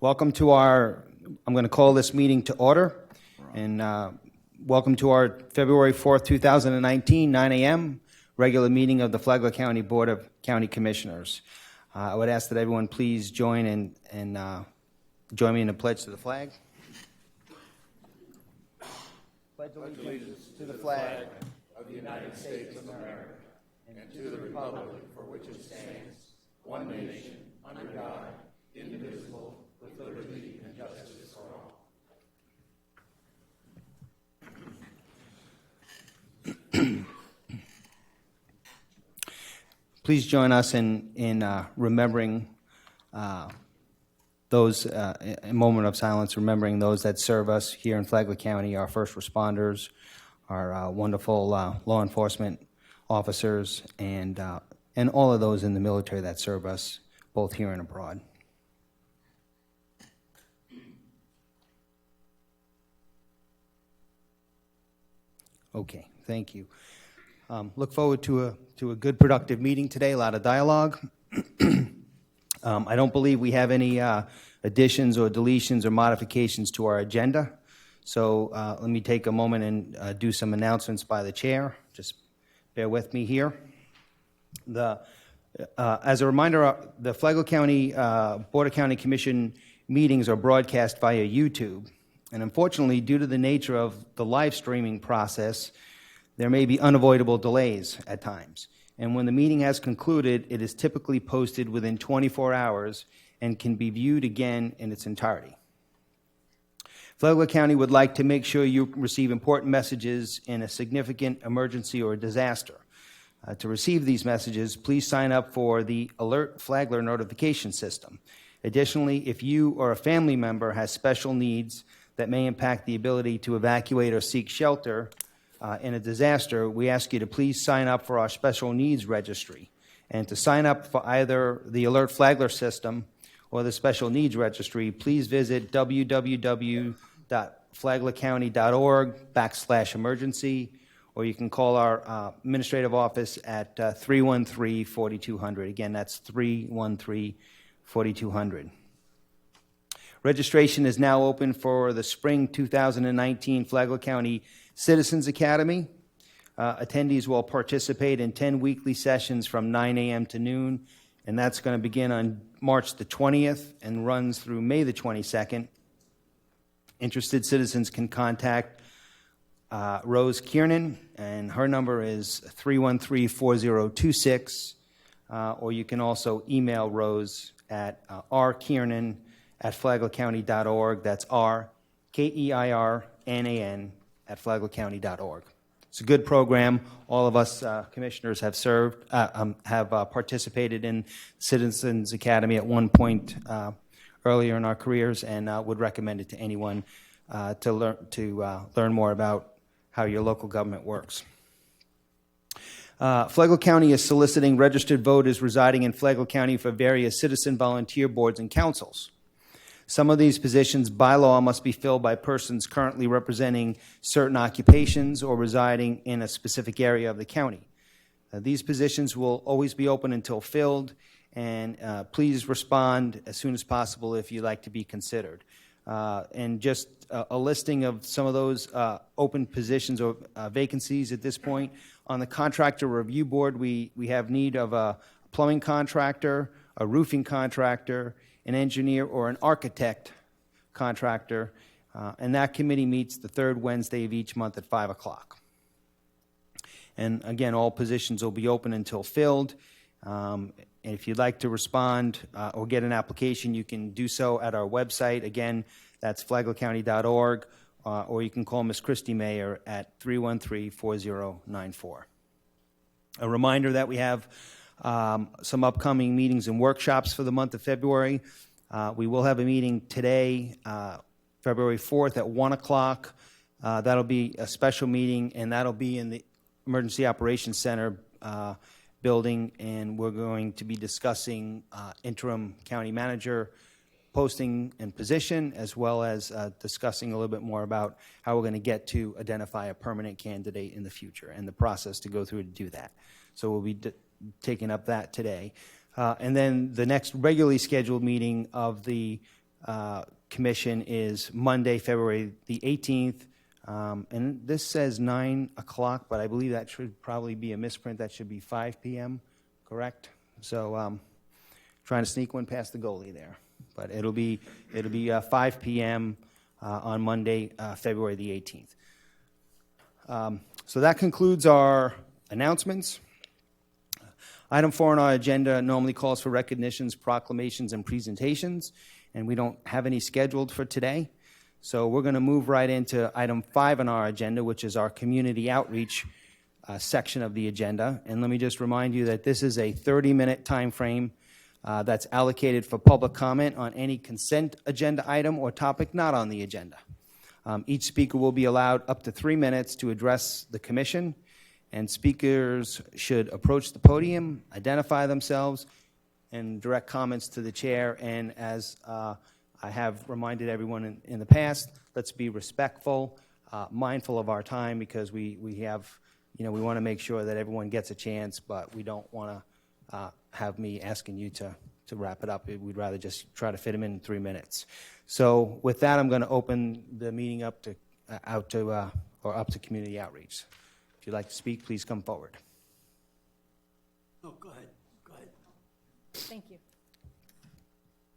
Welcome to I'm going to call this meeting to order, and welcome to our February 4th, 2019, 9 a.m. regular meeting of the Flagler County Board of County Commissioners. I would ask that everyone please join and join me in a pledge to the flag. Pledge allegiance to the flag of the United States of America and to the republic for which it stands, one nation, under God, indivisible, with liberty and justice for all. Please join us in remembering those, a moment of silence, remembering those that serve us here in Flagler County, our first responders, our wonderful law enforcement officers, and all of those in the military that serve us both here and abroad. Okay, thank you. Look forward to a good, productive meeting today. A lot of dialogue. I don't believe we have any additions or deletions or modifications to our agenda. So let me take a moment and do some announcements by the chair. Just bear with me here. As a reminder, the Flagler County Board of County Commission meetings are broadcast via YouTube. And unfortunately, due to the nature of the live streaming process, there may be unavoidable delays at times. And when the meeting has concluded, it is typically posted within 24 hours and can be viewed again in its entirety. Flagler County would like to make sure you receive important messages in a significant emergency or disaster. To receive these messages, please sign up for the Alert Flagler notification system. Additionally, if you or a family member has special needs that may impact the ability to evacuate or seek shelter in a disaster, we ask you to please sign up for our special needs registry. And to sign up for either the Alert Flagler system or the special needs registry, please visit www.flaglercounty.org/emergency, or you can call our administrative office at 313-4200. Again, that's 313-4200. Registration is now open for the Spring 2019 Flagler County Citizens Academy. Attendees will participate in 10 weekly sessions from 9 a.m. to noon, and that's going to begin on March the 20th and runs through May the 22nd. Interested citizens can contact Rose Kiernan, and her number is 313-4026, or you can also email Rose at rkiernan@flaglercounty.org. That's RKEIRNAN @flaglercounty.org. It's a good program. All of us commissioners have participated in Citizens Academy at one point earlier in our careers, and would recommend it to anyone to learn more about how your local government works. Flagler County is soliciting registered voters residing in Flagler County for various citizen volunteer boards and councils. Some of these positions by law must be filled by persons currently representing certain occupations or residing in a specific area of the county. These positions will always be open until filled, and please respond as soon as possible if you'd like to be considered. And just a listing of some of those open positions or vacancies at this point. On the contractor review board, we have need of a plumbing contractor, a roofing contractor, an engineer, or an architect contractor, and that committee meets the third Wednesday of each month at 5 o'clock. And again, all positions will be open until filled. And if you'd like to respond or get an application, you can do so at our website. Again, that's flaglercounty.org, or you can call Ms. Christy Mayer at 313-4094. A reminder that we have some upcoming meetings and workshops for the month of February. We will have a meeting today, February 4th at 1 o'clock. That'll be a special meeting, and that'll be in the Emergency Operations Center building, and we're going to be discussing interim county manager posting and position, as well as discussing a little bit more about how we're going to get to identify a permanent candidate in the future and the process to go through to do that. So we'll be taking up that today. And then the next regularly scheduled meeting of the commission is Monday, February the 18th. And this says 9 o'clock, but I believe that should probably be a misprint. That should be 5 p.m., correct? So trying to sneak one past the goalie there. But it'll be 5 p.m. On Monday, February the 18th. So that concludes our announcements. Item 4 on our agenda normally calls for recognitions, proclamations, and presentations, and we don't have any scheduled for today. So we're going to move right into item 5 on our agenda, which is our community outreach section of the agenda. And let me just remind you that this is a 30-minute time frame that's allocated for public comment on any consent agenda item or topic not on the agenda. Each speaker will be allowed up to 3 minutes to address the commission, and speakers should approach the podium, identify themselves, and direct comments to the chair. And as I have reminded everyone in the past, let's be respectful, mindful of our time, because we have, we want to make sure that everyone gets a chance, but we don't want to have me asking you to wrap it up. We'd rather just try to fit them in 3 minutes. So with that, I'm going to open the meeting up to community outreach. If you'd like to speak, please come forward. Oh, go ahead. Go ahead. Thank you.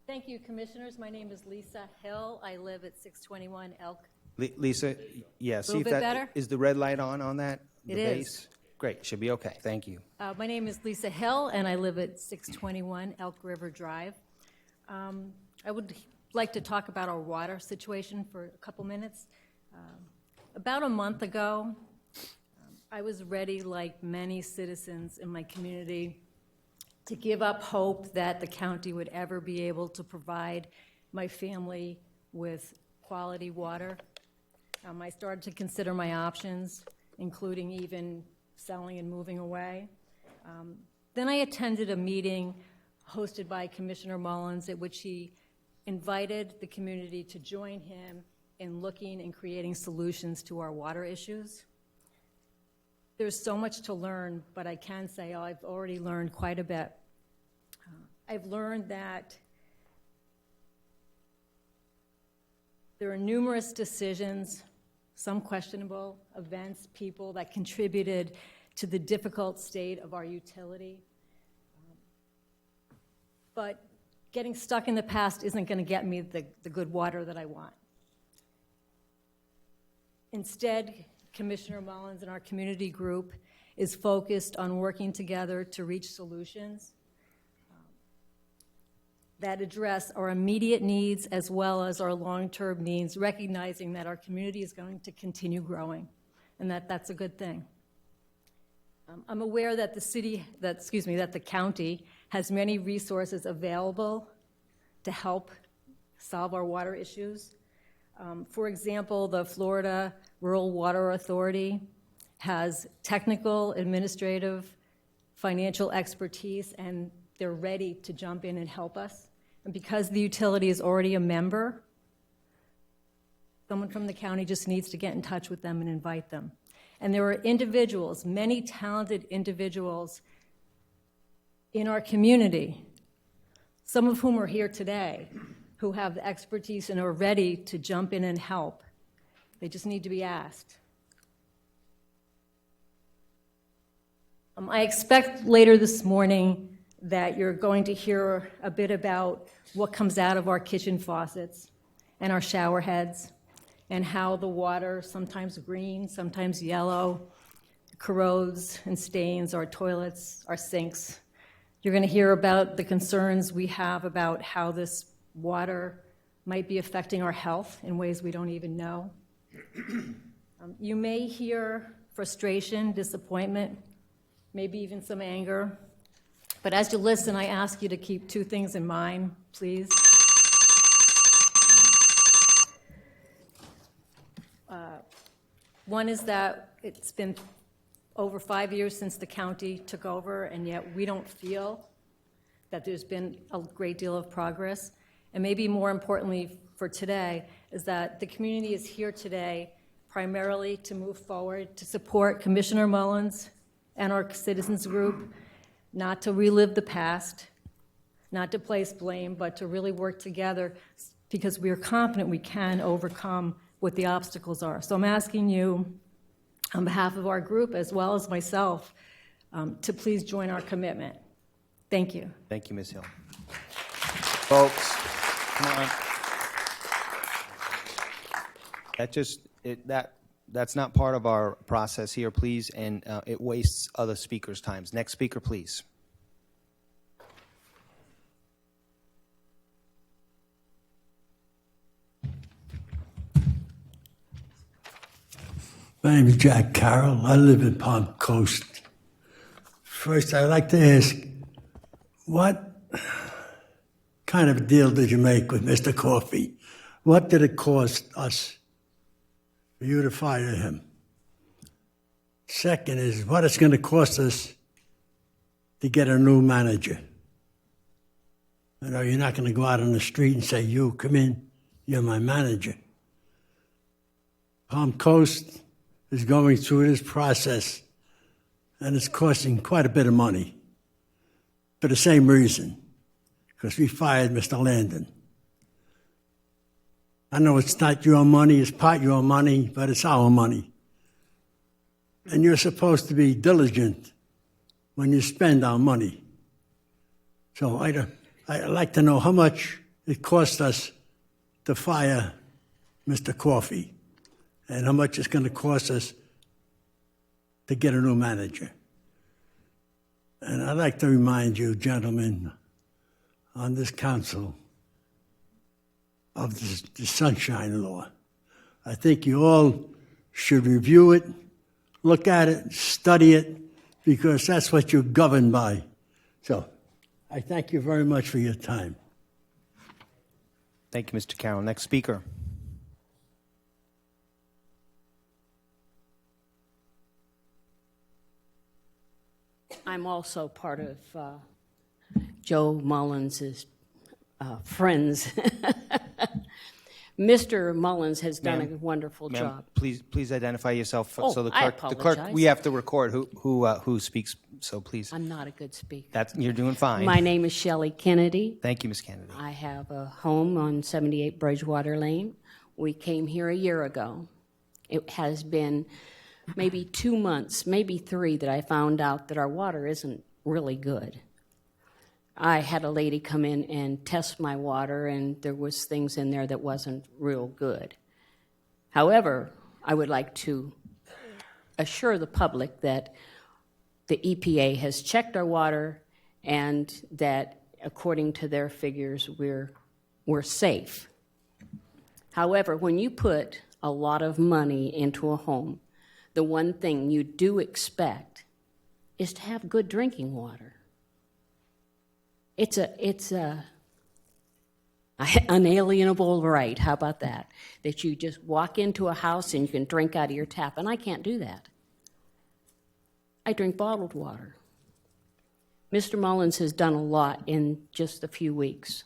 Thank you, Commissioners. My name is Lisa Hill. I live at 621 Elk. Lisa, yeah, see if bit that better? is the red light on that? It the is. Base? Great, should be okay. Thank you. My name is Lisa Hill, and I live at 621 Elk River Drive. I would like to talk about our water situation for a couple minutes. About a month ago, I was ready, like many citizens in my community, to give up hope that the county would ever be able to provide my family with quality water. I started to consider my options, including even selling and moving away. Then I attended a meeting hosted by Commissioner Mullins, at which he invited the community to join him in looking and creating solutions to our water issues. There's so much to learn, but I can say I've already learned quite a bit. I've learned that there are numerous decisions, some questionable events, people that contributed to the difficult state of our utility. But getting stuck in the past isn't going to get me the good water that I want. Instead, Commissioner Mullins and our community group is focused on working together to reach solutions that address our immediate needs as well as our long-term needs, recognizing that our community is going to continue growing, and that's a good thing. I'm aware that the county has many resources available to help solve our water issues. For example, the Florida Rural Water Authority has technical, administrative, financial expertise, and they're ready to jump in and help us. And because the utility is already a member, someone from the county just needs to get in touch with them and invite them. And there are individuals, many talented individuals in our community, some of whom are here today, who have the expertise and are ready to jump in and help. They just need to be asked. I expect later this morning that you're going to hear a bit about what comes out of our kitchen faucets and our shower heads, and how the water, sometimes green, sometimes yellow, corrodes and stains our toilets, our sinks. You're going to hear about the concerns we have about how this water might be affecting our health in ways we don't even know. You may hear frustration, disappointment, maybe even some anger. But as you listen, I ask you to keep two things in mind, please. One is that it's been over 5 years since the county took over, and yet we don't feel that there's been a great deal of progress. And maybe more importantly for today is that the community is here today primarily to move forward, to support Commissioner Mullins and our citizens group, not to relive the past, not to place blame, but to really work together because we are confident we can overcome what the obstacles are. So I'm asking you, on behalf of our group as well as myself, to please join our commitment. Thank you. Thank you, Ms. Hill. Folks, come on. That's not part of our process here, please, and it wastes other speakers' times. Next speaker, please. My name is Jack Carroll. I live in Palm Coast. First, I'd like to ask, what kind of a deal did you make with Mr. Coffey? What did it cost us for you to fire him? Second is, what it's going to cost us to get a new manager. You know, you're not going to go out on the street and say, you, come in, you're my manager. Palm Coast is going through this process, and it's costing quite a bit of money for the same reason, because we fired Mr. Landon. I know it's not your money, it's part your money, but it's our money. And you're supposed to be diligent when you spend our money. So I'd like to know how much it cost us to fire Mr. Coffey, and how much it's going to cost us to get a new manager. And I'd like to remind you, gentlemen, on this council, of the Sunshine Law. I think you all should review it, look at it, study it, because that's what you're governed by. So I thank you very much for your time. Thank you, Mr. Carroll. Next speaker. I'm also part of Joe Mullins' friends. Mr. Mullins has done a wonderful job. Please identify yourself Oh, so the I clerk, we apologize. have to record who speaks. So please, I'm not a good speaker. you're doing fine. My name is Shelley Kennedy. Thank you, Ms. Kennedy. I have a home on 78 Bridgewater Lane. We came here a year ago. It has been maybe 2 months, maybe 3, that I found out that our water isn't really good. I had a lady come in and test my water, and there was things in there that wasn't real good. However, I would like to assure the public that the EPA has checked our water and that, according to their figures, we're safe. However, when you put a lot of money into a home, the one thing you do expect is to have good drinking water. It's a unalienable right. How about that? That you just walk into a house and you can drink out of your tap, and I can't do that. I drink bottled water. Mr. Mullins has done a lot in just a few weeks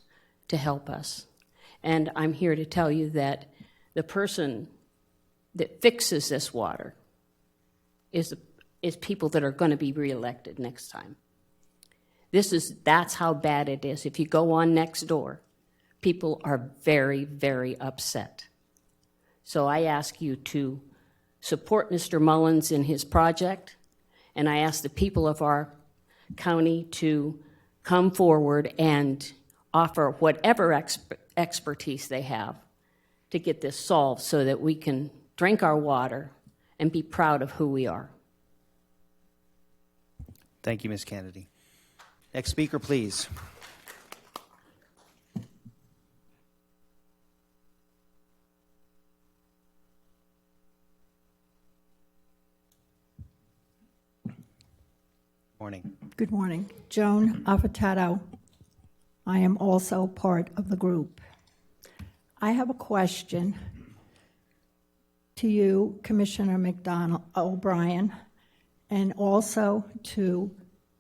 to help us, and I'm here to tell you that the person that fixes this water is people that are going to be reelected next time. That's how bad it is. If you go on next door, people are very, very upset. So I ask you to support Mr. Mullins in his project, and I ask the people of our county to come forward and offer whatever expertise they have to get this solved so that we can drink our water and be proud of who we are. Thank you, Ms. Kennedy. Next speaker, please. Morning. Good morning. Joan Affatato. I am also part of the group. I have a question to you, Commissioner O'Brien, and also to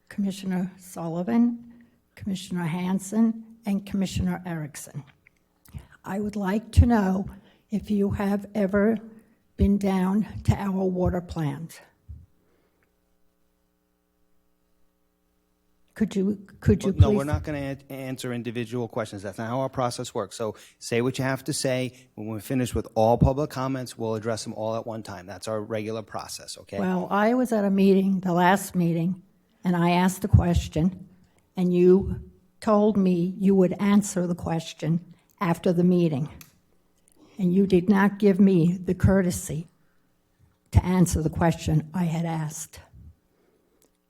Commissioner Sullivan, Commissioner Hanson, and Commissioner Erickson. I would like to know if you have ever been down to our water plant. Could you please? No, we're not going to answer individual questions. That's not how our process works. So say what you have to say. When we're finished with all public comments, we'll address them all at one time. That's our regular process, okay? Well, I was at a meeting, the last meeting, and I asked a question, and you told me you would answer the question after the meeting. And you did not give me the courtesy to answer the question I had asked.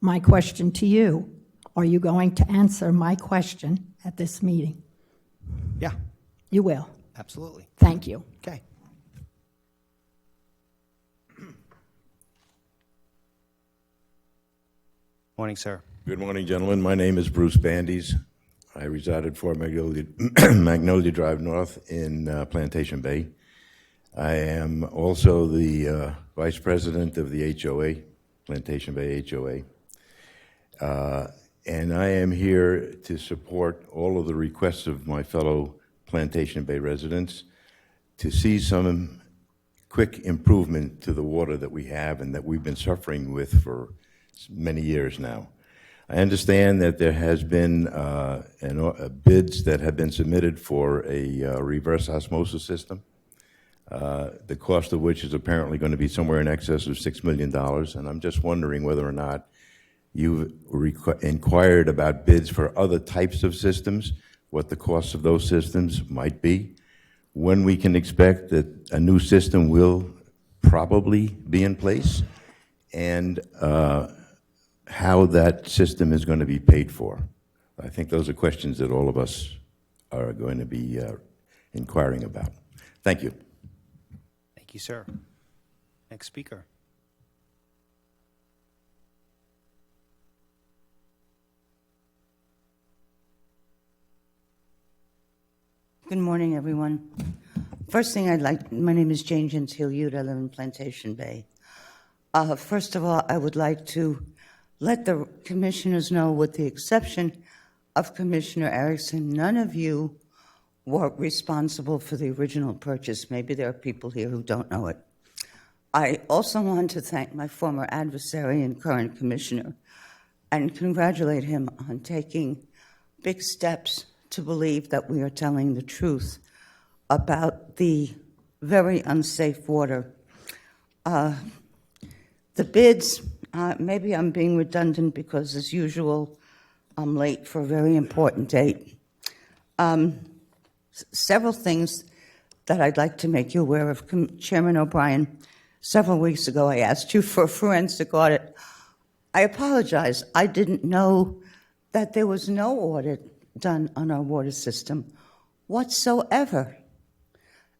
My question to you, are you going to answer my question at this meeting? Yeah, You will. absolutely. Thank you. Okay. Morning, sir. Good morning, gentlemen. My name is Bruce Bandies. I reside at 4 Magnolia Drive North in Plantation Bay. I am also the vice president of the HOA, Plantation Bay HOA. And I am here to support all of the requests of my fellow Plantation Bay residents to see some quick improvement to the water that we have and that we've been suffering with for many years now. I understand that there has been bids that have been submitted for a reverse osmosis system, the cost of which is apparently going to be somewhere in excess of $6 million. And I'm just wondering whether or not you've inquired about bids for other types of systems, what the costs of those systems might be, when we can expect that a new system will probably be in place, and how that system is going to be paid for. I think those are questions that all of us are going to be inquiring about. Thank you. Thank you, sir. Next speaker. Good morning, everyone. First thing my name is Jane Gentile-Ute. I live in Plantation Bay. First of all, I would like to let the commissioners know, with the exception of Commissioner Erickson, none of you were responsible for the original purchase. Maybe there are people here who don't know it. I also want to thank my former adversary and current commissioner and congratulate him on taking big steps to believe that we are telling the truth about the very unsafe water. The bids, maybe I'm being redundant because, as usual, I'm late for a very important date. Several things that I'd like to make you aware of. Chairman O'Brien, several weeks ago I asked you for a forensic audit. I apologize. I didn't know that there was no audit done on our water system whatsoever,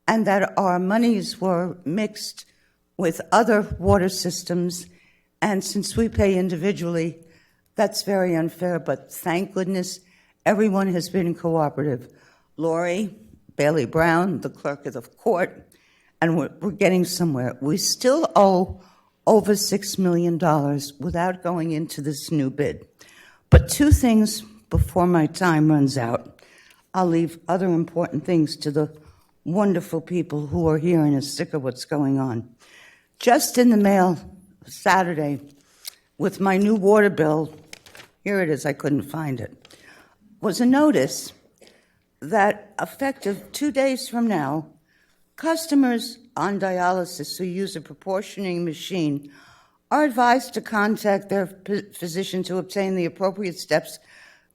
and that our monies were mixed with other water systems, and since we pay individually, that's very unfair, but thank goodness everyone has been cooperative. Lori, Bailey Brown, the clerk of the court, and we're getting somewhere. We still owe over $6 million without going into this new bid. But two things before my time runs out. I'll leave other important things to the wonderful people who are here and are sick of what's going on. Just in the mail Saturday with my new water bill, here it is, I couldn't find it, was a notice that effective 2 days from now, customers on dialysis who use a proportioning machine are advised to contact their physician to obtain the appropriate steps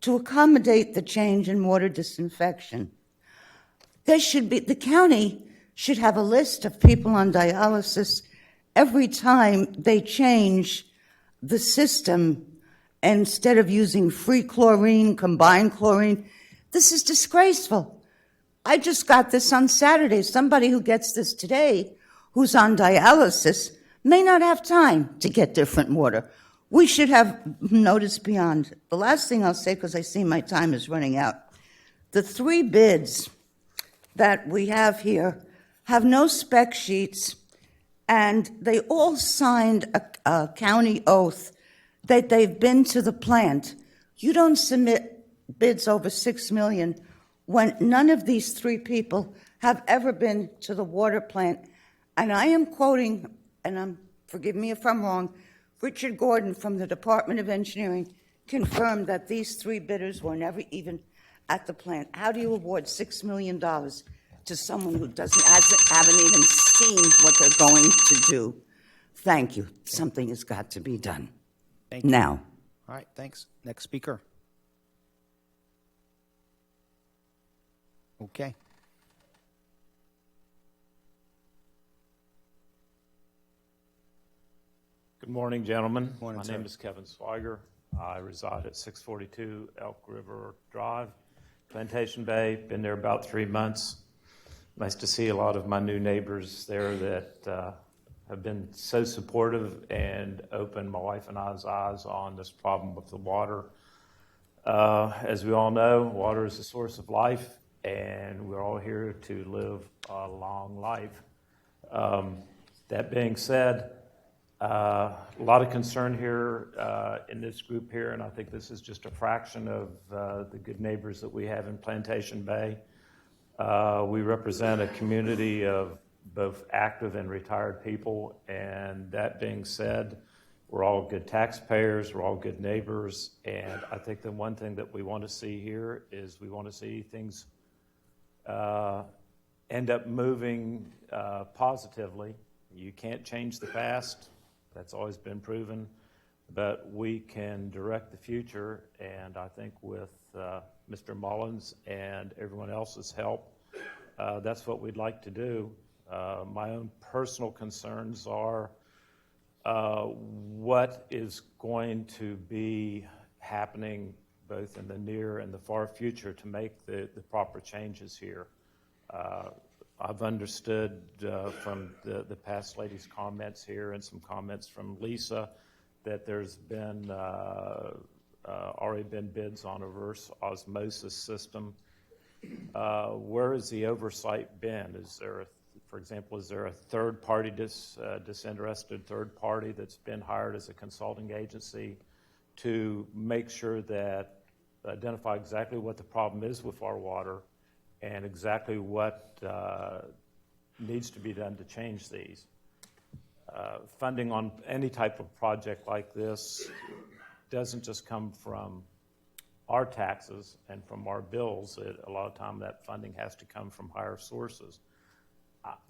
to accommodate the change in water disinfection. The county should have a list of people on dialysis every time they change the system instead of using free chlorine, combined chlorine. This is disgraceful. I just got this on Saturday. Somebody who gets this today, who's on dialysis, may not have time to get different water. We should have notice beyond. The last thing I'll say, because I see my time is running out, the 3 bids that we have here have no spec sheets, and they all signed a county oath that they've been to the plant. You don't submit bids over $6 million when none of these 3 people have ever been to the water plant. And I am quoting, and forgive me if I'm wrong, Richard Gordon from the Department of Engineering. confirmed that these three bidders were never even at the plant. How do you award $6 million to someone who haven't even seen what they're going to do? Thank you. Something has got to be done. Thank you. Now. All right, thanks. Next speaker. Okay. Good morning, gentlemen. Morning, My sir. name is Kevin Swiger. I reside at 642 Elk River Drive, Plantation Bay. Been there about 3 months. Nice to see a lot of my new neighbors there that have been so supportive and opened my wife and I's eyes on this problem with the water. As we all know, water is the source of life, and we're all here to live a long life. That being said, a lot of concern here in this group here, and I think this is just a fraction of the good neighbors that we have in Plantation Bay. We represent a community of both active and retired people, and that being said, we're all good taxpayers, we're all good neighbors, and I think the one thing that we want to see here is we want to see things end up moving positively. You can't change the past. That's always been proven, but we can direct the future, and I think with Mr. Mullins and everyone else's help, that's what we'd like to do. My own personal concerns are what is going to be happening both in the near and the far future to make the proper changes here. I've understood from the past lady's comments here and some comments from Lisa that there's been already been bids on a reverse osmosis system. Where has the oversight been? Is there, for example, is there a third party, disinterested third party that's been hired as a consulting agency to make sure that identify exactly what the problem is with our water and exactly what needs to be done to change these? Funding on any type of project like this doesn't just come from our taxes and from our bills. A lot of time that funding has to come from higher sources.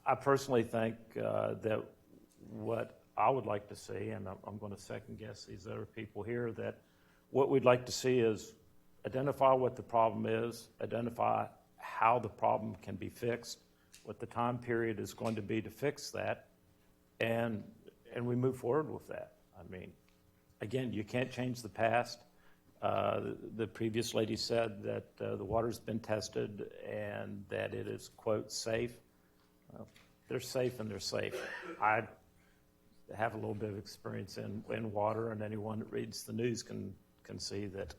I personally think that what I would like to see, and I'm going to second guess these other people here, that what we'd like to see is identify what the problem is, identify how the problem can be fixed, what the time period is going to be to fix that, and we move forward with that. I mean, again, you can't change the past. The previous lady said that the water's been tested and that it is, quote, safe. Well, they're safe and they're safe. I have a little bit of experience in water, and anyone that reads the news can see that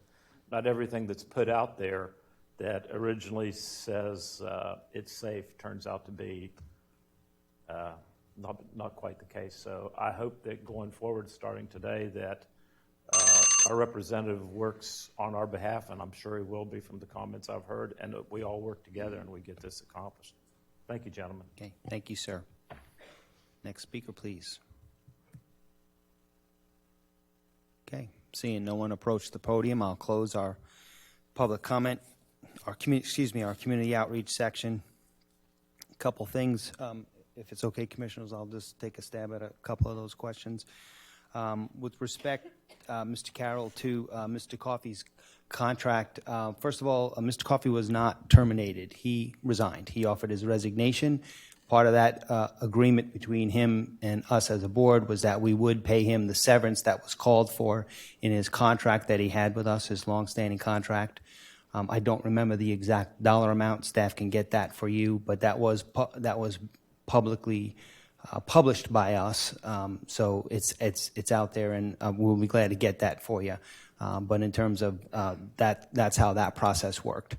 not everything that's put out there that originally says it's safe turns out to be not quite the case. So I hope that going forward, starting today, that our representative works on our behalf, and I'm sure he will be from the comments I've heard, and that we all work together and we get this accomplished. Thank you, gentlemen. Okay, thank you, sir. Next speaker, please. Okay, seeing no one approach the podium, I'll close our public comment, our community outreach section. A couple things, if it's okay, commissioners, I'll just take a stab at a couple of those questions. With respect, Mr. Carroll, to Mr. Coffey's contract, first of all, Mr. Coffey was not terminated. He resigned. He offered his resignation. Part of that agreement between him and us as a board was that we would pay him the severance that was called for in his contract that he had with us, his longstanding contract. I don't remember the exact dollar amount. Staff can get that for you, but that was publicly published by us, so it's out there, and we'll be glad to get that for you. But in terms of that's how that process worked.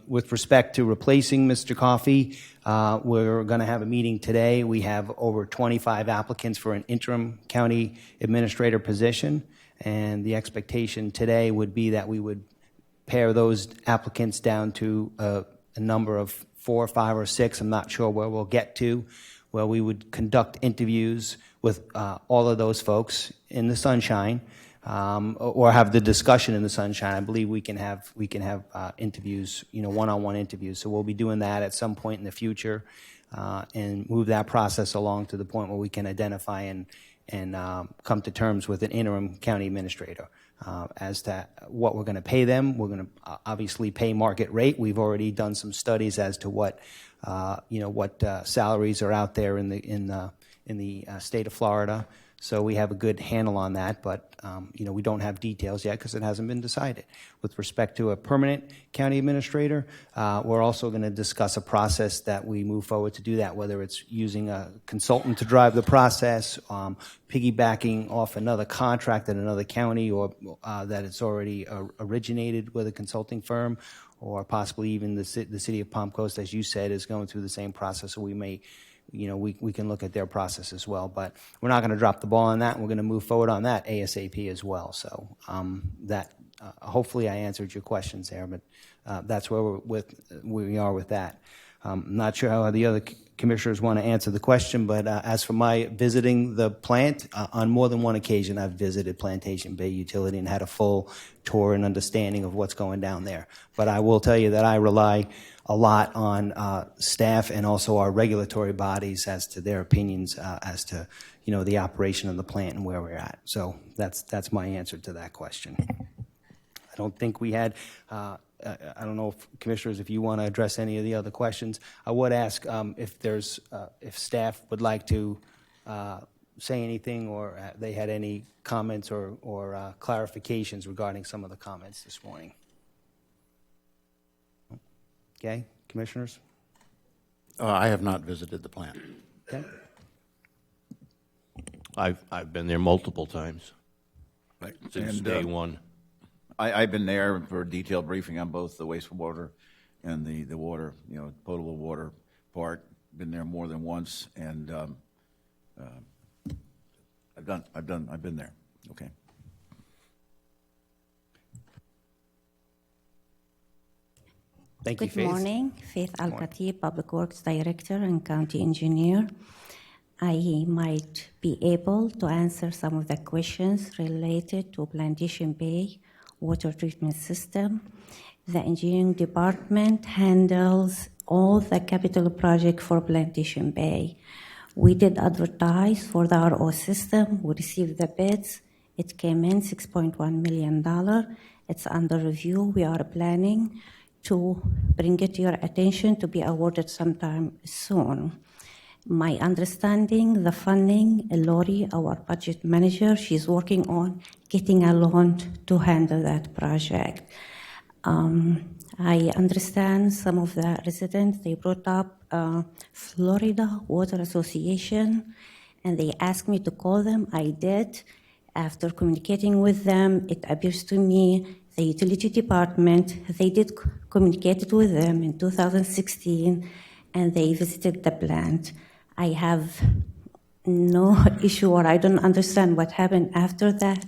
With respect to replacing Mr. Coffey, we're going to have a meeting today. We have over 25 applicants for an interim county administrator position, and the expectation today would be that we would pare those applicants down to a number of 4, 5, or 6. I'm not sure where we'll get to, where we would conduct interviews with all of those folks in the sunshine. or have the discussion in the sunshine. I believe we can have interviews, one-on-one interviews. So we'll be doing that at some point in the future, and move that process along to the point where we can identify and come to terms with an interim county administrator as to what we're going to pay them. We're going to obviously pay market rate. We've already done some studies as to what salaries are out there in the state of Florida. So we have a good handle on that, but we don't have details yet because it hasn't been decided. With respect to a permanent county administrator, we're also going to discuss a process that we move forward to do that, whether it's using a consultant to drive the process, piggybacking off another contract at another county, or that it's already originated with a consulting firm, or possibly even the city of Palm Coast, as you said, is going through the same process. So we may, we can look at their process as well. But we're not going to drop the ball on that. We're going to move forward on that ASAP as well. So that hopefully I answered your questions there, but that's where we are with that. I'm not sure how the other commissioners want to answer the question, but as for my visiting the plant, on more than one occasion I've visited Plantation Bay Utility and had a full tour and understanding of what's going down there. But I will tell you that I rely a lot on staff and also our regulatory bodies as to their opinions as to the operation of the plant and where we're at. So that's my answer to that question. I don't think we had. I don't know if commissioners, if you want to address any of the other questions. I would ask if staff would like to say anything, or they had any comments or clarifications regarding some of the comments this morning. Okay, commissioners? I have not visited the plant. Okay. I've been there multiple times Right. since And, day one. I've been there for a detailed briefing on both the wastewater and the water, potable water part. Been there more than once, and I've been there. Okay. Thank you, Good Faith. morning, Faith Al-Khatib, Public Works Director and County Engineer. I might be able to answer some of the questions related to Plantation Bay water treatment system. The engineering department handles all the capital project for Plantation Bay. We did advertise for the RO system. We received the bids. It came in $6.1 million. It's under review. We are planning to bring it to your attention to be awarded sometime soon. My understanding, the funding, Lori, our budget manager, she's working on getting a loan to handle that project. I understand some of the residents, they brought up Florida Water Association, and they asked me to call them. I did. After communicating with them, it appears to me the utility department, they did communicate with them in 2016, and they visited the plant. I have no issue, or I don't understand what happened after that.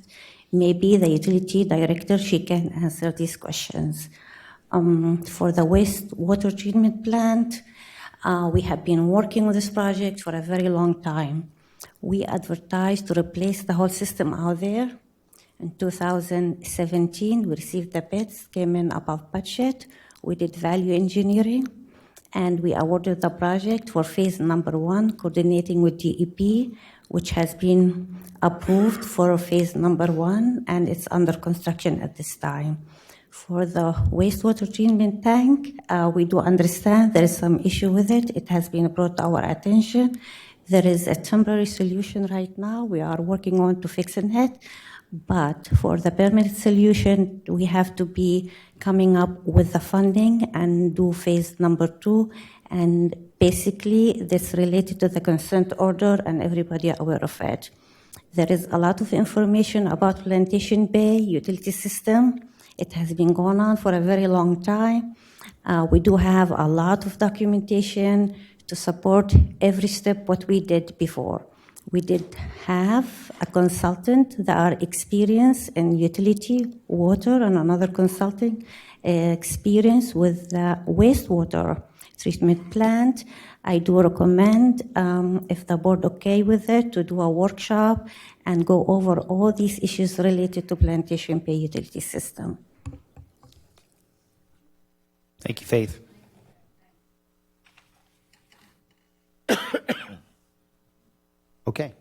Maybe the utility director, she can answer these questions. For the wastewater treatment plant, we have been working with this project for a very long time. We advertised to replace the whole system out there. In 2017, we received the bids, came in above budget. We did value engineering, and we awarded the project for phase number 1, coordinating with DEP, which has been approved for phase number 1, and it's under construction at this time. For the wastewater treatment tank, we do understand there is some issue with it. It has been brought to our attention. There is a temporary solution right now. We are working on to fixing it. But for the permanent solution, we have to be coming up with the funding and do phase number 2. And basically, that's related to the consent order, and everybody are aware of it. There is a lot of information about Plantation Bay utility system. It has been going on for a very long time. We do have a lot of documentation to support every step what we did before. We did have a consultant that are experienced in utility, water, and another consultant. experience with the wastewater treatment plant. I do recommend, if the board okay with it, to do a workshop and go over all these issues related to Plantation Bay utility system. Thank you, Faith. Okay.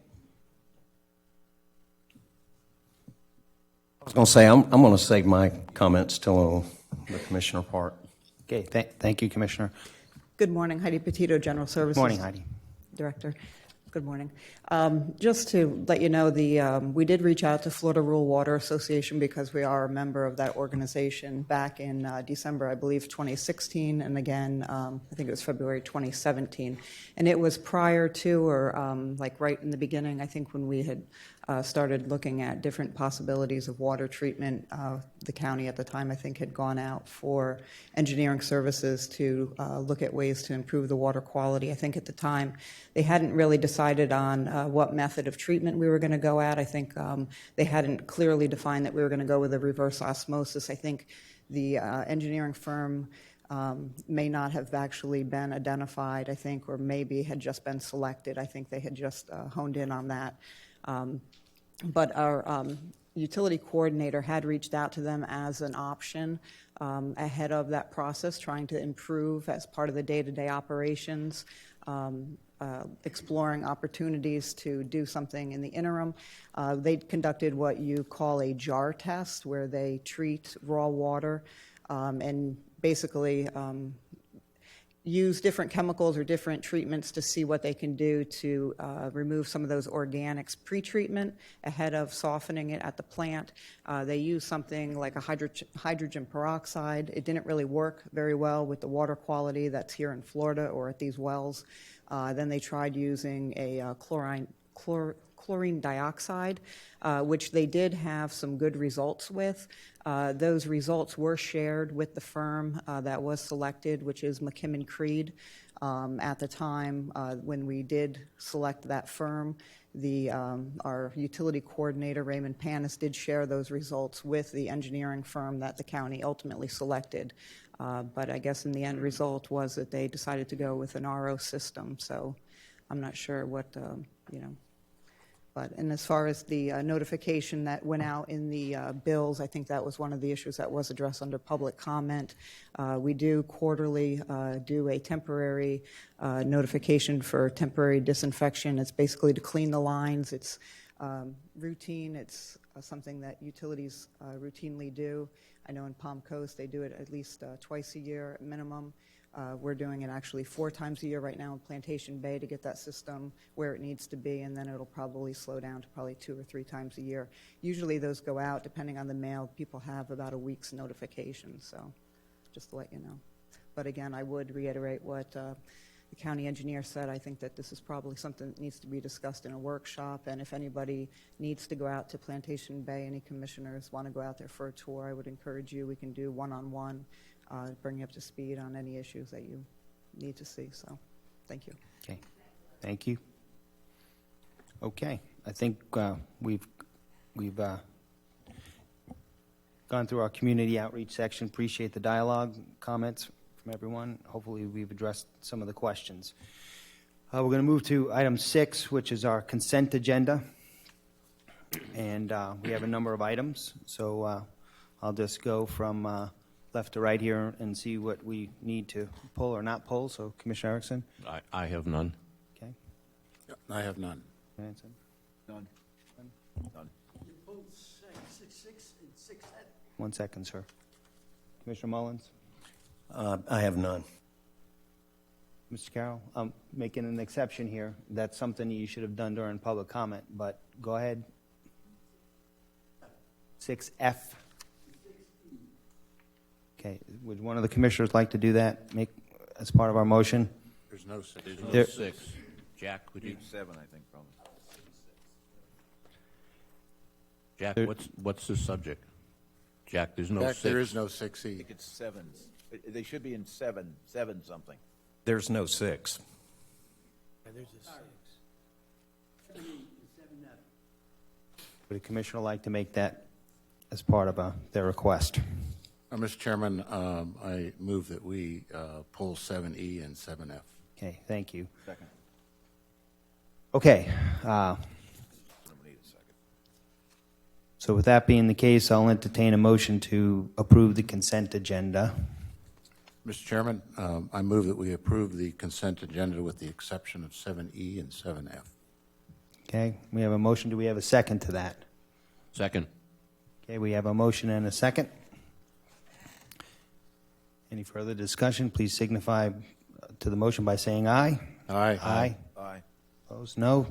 I was going to say, I'm going to save my comments till the commissioner part. Okay, thank you, Commissioner. Good morning, Heidi Petito, General Services. Good morning, Heidi. Director. Good morning. Just to let you know, we did reach out to Florida Rural Water Association because we are a member of that organization back in December, I believe, 2016, and again, I think it was February 2017. And it was prior to, or like right in the beginning, I think, when we had started looking at different possibilities of water treatment. The county at the time, I think, had gone out for engineering services to look at ways to improve the water quality. I think at the time they hadn't really decided on what method of treatment we were going to go at. I think they hadn't clearly defined that we were going to go with a reverse osmosis. I think the engineering firm may not have actually been identified, I think, or maybe had just been selected. I think they had just honed in on that. But our utility coordinator had reached out to them as an option ahead of that process, trying to improve as part of the day-to-day operations, exploring opportunities to do something in the interim. They conducted what you call a jar test, where they treat raw water and basically use different chemicals or different treatments to see what they can do to remove some of those organics pre-treatment ahead of softening it at the plant. They use something like a hydrogen peroxide. It didn't really work very well with the water quality that's here in Florida or at these wells. Then they tried using a chlorine dioxide, which they did have some good results with. Those results were shared with the firm that was selected, which is McKim & Creed. At the time when we did select that firm, our utility coordinator, Raymond Panis, did share those results with the engineering firm that the county ultimately selected. But I guess in the end result was that they decided to go with an RO system. So I'm not sure what, and as far as the notification that went out in the bills, I think that was one of the issues that was addressed under public comment. We do quarterly do a temporary notification for temporary disinfection. It's basically to clean the lines. It's routine. It's something that utilities routinely do. I know in Palm Coast they do it at least twice a year minimum. We're doing it actually 4 times a year right now in Plantation Bay to get that system where it needs to be, and then it'll probably slow down to probably 2 or 3 times a year. Usually those go out, depending on the mail, people have about a week's notification, so just to let you know. But again, I would reiterate what the county engineer said. I think that this is probably something that needs to be discussed in a workshop, and if anybody needs to go out to Plantation Bay, any commissioners want to go out there for a tour, I would encourage you. We can do one-on-one. Bring you up to speed on any issues that you need to see. So, thank you. Okay, thank you. Okay, I think we've gone through our community outreach section. Appreciate the dialogue, comments from everyone. Hopefully, we've addressed some of the questions. We're going to move to item 6, which is our consent agenda, and we have a number of items. So I'll just go from left to right here and see what we need to pull or not pull. So, Commissioner Erickson? I have none. Okay. I have none. Hanson? None. None. You pulled 6 and 6. 1 second, sir. Commissioner Mullins? I have none. Mr. Carroll? I'm making an exception here. That's something you should have done during public comment, but go ahead. 6F. Okay, would one of the commissioners like to do that, make as part of our motion? There's no 6. There's no There- 6. Jack, would you? 7, I think, probably. Jack, There- what's the subject? Jack, there's no 6. There is no I 6E. think it's 7s. They should be in 7 something. There's no 6. Would a commissioner like to make that as part of their request? Mr. Chairman, I move that we pull 7E and 7F. Okay, thank you. Second. Okay. So with that being the case, I'll entertain a motion to approve the consent agenda. Mr. Chairman, I move that we approve the consent agenda with the exception of 7E and 7F. Okay, we have a motion. Do we have a second to that? Second. Okay, we have a motion and a second. Any further discussion? Please signify to the motion by saying aye. Aye. Aye. Aye. Opposed, no.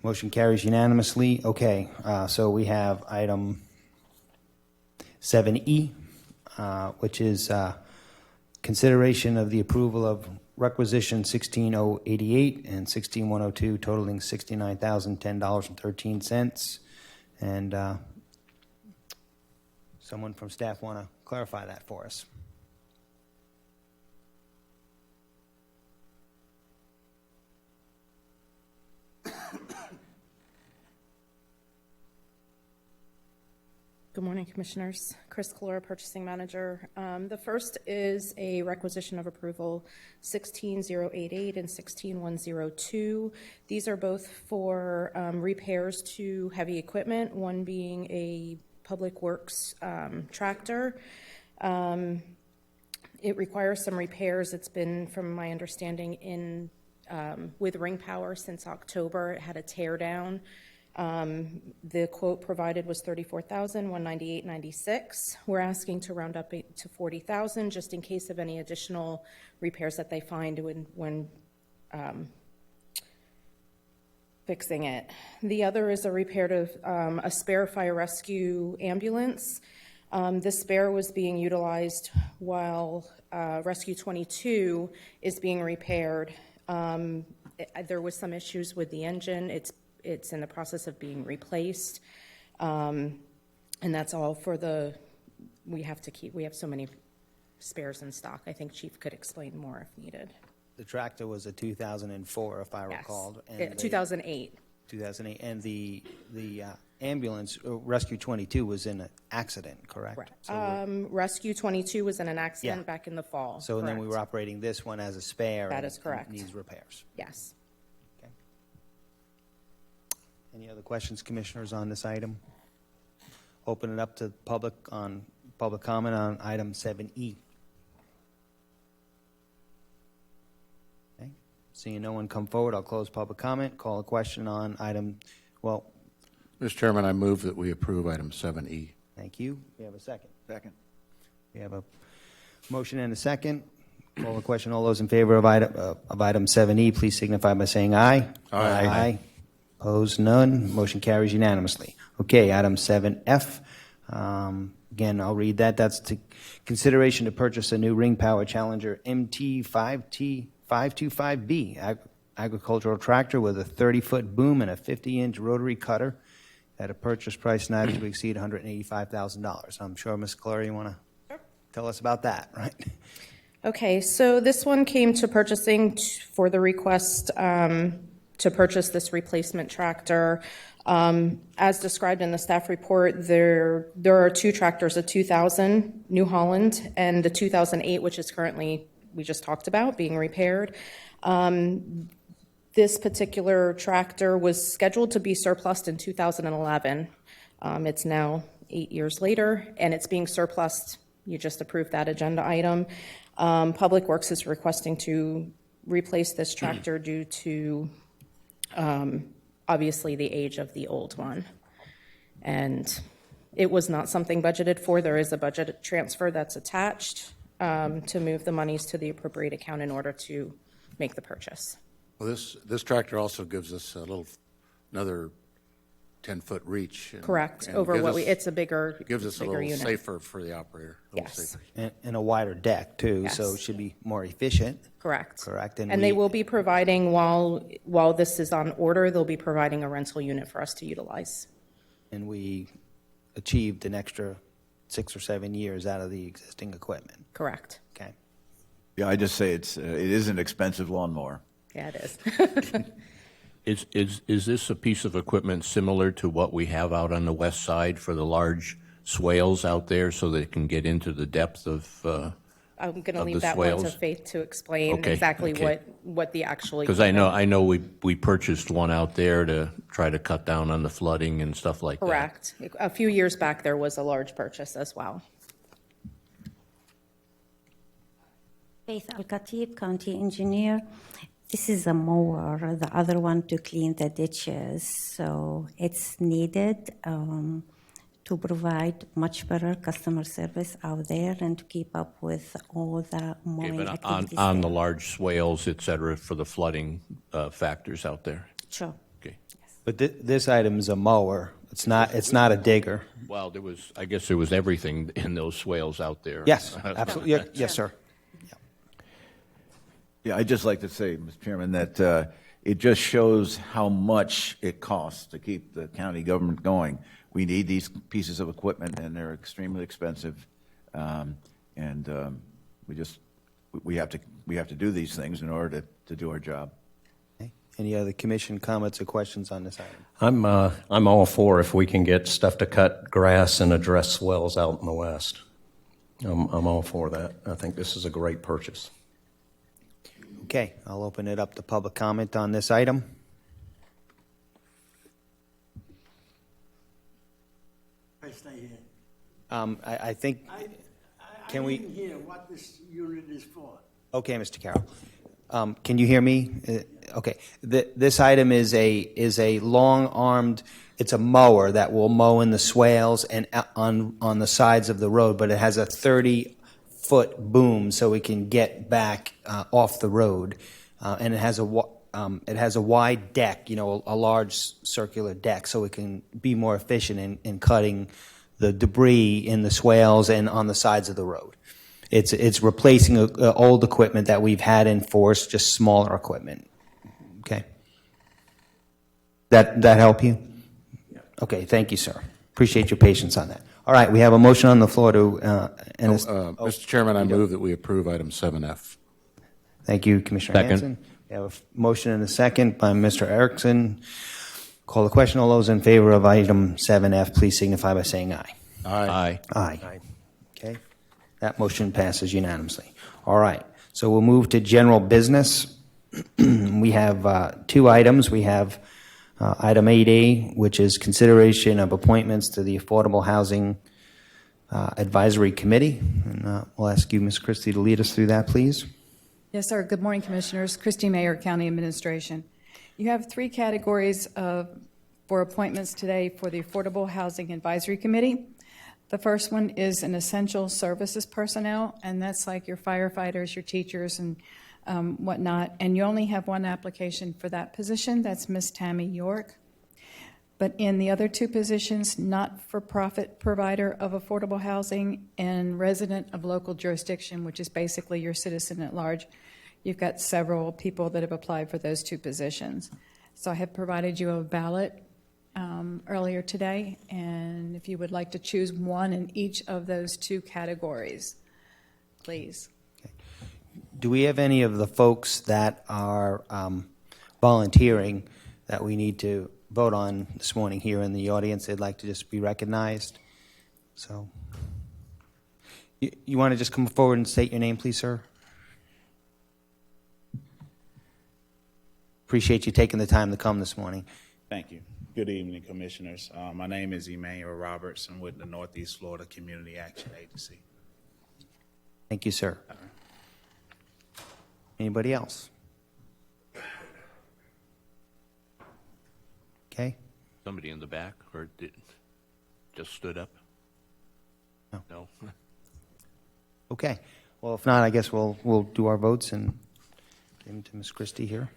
Motion carries unanimously. Okay, so we have item 7E, which is consideration of the approval of requisition 16088 and 16102 totaling $69,010.13. And someone from staff want to clarify that for us? Good morning, Commissioners. Chris Calora, Purchasing Manager. The first is a requisition of approval 16088 and 16102. These are both for repairs to heavy equipment, one being a Public Works tractor. It requires some repairs. It's been, from my understanding, in with Ring Power since October. It had a tear down. The quote provided was $34,198.96. We're asking to round up to $40,000 just in case of any additional repairs that they find when fixing it. The other is a repair to a spare fire rescue ambulance. This spare was being utilized while Rescue 22 is being repaired. There was some issues with the engine. It's in the process of being replaced. And that's all for we have so many spares in stock. I think Chief could explain more if needed. The tractor was a 2004, if I recall. Yes, 2008. 2008, and the ambulance, Rescue 22, was in an accident, correct? Correct. So Rescue 22 was in an accident Yeah. back in the fall. so then we correct. were operating this one as a spare. That and is correct. Needs repairs. Yes. Okay. Any other questions, Commissioners, on this item? Open it up to public comment on item 7E. Okay. Seeing no one come forward, I'll close public comment. Call a question on item. Well, Mr. Chairman, I move that we approve item 7E. thank you. We have a second. Second. We have a motion and a second. Call the question. All those in favor of item 7E, please signify by saying aye. Aye. Aye. Opposed, none. Motion carries unanimously. Okay, item 7F. Again, I'll read that. That's to consideration to purchase a new Ring Power Challenger MT525B agricultural tractor with a 30-foot boom and a 50-inch rotary cutter at a purchase price not to exceed $185,000. I'm sure, Ms. Calora, you want to tell us about that, right? Okay, so this one came to purchasing for the request to purchase this replacement tractor. As described in the staff report, there are two tractors, a 2000 New Holland and the 2008, which is currently, we just talked about, being repaired. This particular tractor was scheduled to be surplused in 2011. It's now 8 years later, and it's being surplused. You just approved that agenda item. Public Works is requesting to replace this tractor due to obviously the age of the old one. And it was not something budgeted for. There is a budget transfer that's attached to move the monies to the appropriate account in order to make the purchase. Well, this tractor also gives us another 10-foot reach. Correct. and Over gives what us- we, it's a bigger, Gives us a bigger little unit. safer for the operator. a little Yes. safer. And a wider deck, too, so Yes. it should be more efficient. Correct. Correct. And they will be providing, while this is on order, they'll be providing a rental unit for us to utilize. And we achieved an extra 6 or 7 years out of the existing equipment. Correct. Okay. Yeah, I just say it is an expensive lawnmower. Yeah, it is. Is this a piece of equipment similar to what we have out on the west side for the large swales out there so they can get into the depth of I'm going to of leave the that one to swales? Faith to explain Okay, exactly okay. what the actual. Because I know we purchased one out there to try to cut down on the flooding and stuff like that. Correct. A few years back, there was a large purchase as well. Faith Al-Khatib, County Engineer. This is a mower, the other one to clean the ditches. So it's needed to provide much better customer service out there and to keep up with all the Okay, mowing but activities. on the there. large swales, et cetera, for the flooding factors out there? Sure. Okay. But this item is a mower. It's not a digger. Well, I guess there was everything in those swales out there. Yes, absolutely. Yeah, yes, sir. Yeah, I'd just like to say, Mr. Chairman, that it just shows how much it costs to keep the county government going. We need these pieces of equipment, and they're extremely expensive. We have to do these things in order to do our job. Okay. Any other commission comments or questions on this item? I'm all for if we can get stuff to cut grass and address swells out in the west. I'm all for that. I think this is a great purchase. Okay, I'll open it up to public comment on this item. I stay here. I think, can we? didn't hear what this unit is for. Okay, Mr. Carroll. Can you hear me? Okay. This item is a long-armed, it's a mower that will mow in the swales and on the sides of the road, but it has a 30-foot boom so we can get back off the road. And it has a wide deck, a large circular deck, so we can be more efficient in cutting the debris in the swales and on the sides of the road. It's replacing old equipment that we've had in force, just smaller equipment. Okay. That help you? Yeah. Okay, thank you, sir. Appreciate your patience on that. All right, we have a motion on the floor to. Mr. Chairman, I move that we approve item 7F. Thank you, Commissioner Second. Hanson. We have a motion and a second by Mr. Erickson. Call the question. All those in favor of item 7F, please signify by saying aye. Aye. Aye. Okay. That motion passes unanimously. All right. So we'll move to general business. We have two items. We have item 8A, which is consideration of appointments to the Affordable Housing Advisory Committee. And we'll ask you, Ms. Christie, to lead us through that, please. Yes, sir. Good morning, Commissioners. Christy Mayer, County Administration. You have three categories for appointments today for the Affordable Housing Advisory Committee. The first one is an essential services personnel, and that's like your firefighters, your teachers, and whatnot. And you only have one application for that position. That's Ms. Tammy York. But in the other two positions, not-for-profit provider of affordable housing and resident of local jurisdiction, which is basically your citizen at large, you've got several people that have applied for those two positions. So I have provided you a ballot earlier today, and if you would like to choose one in each of those two categories, please. Do we have any of the folks that are volunteering that we need to vote on this morning here in the audience? They'd like to just be recognized. So you want to just come forward and state your name, please, sir? Appreciate you taking the time to come this morning. Thank you. Good evening, Commissioners. My name is Emmanuel Roberts. I'm with the Northeast Florida Community Action Agency. Thank you, sir. Anybody else? Okay. Somebody in the back, or just stood up? No. Okay. Well, if not, I guess we'll do our votes and give them to Ms. Christie here.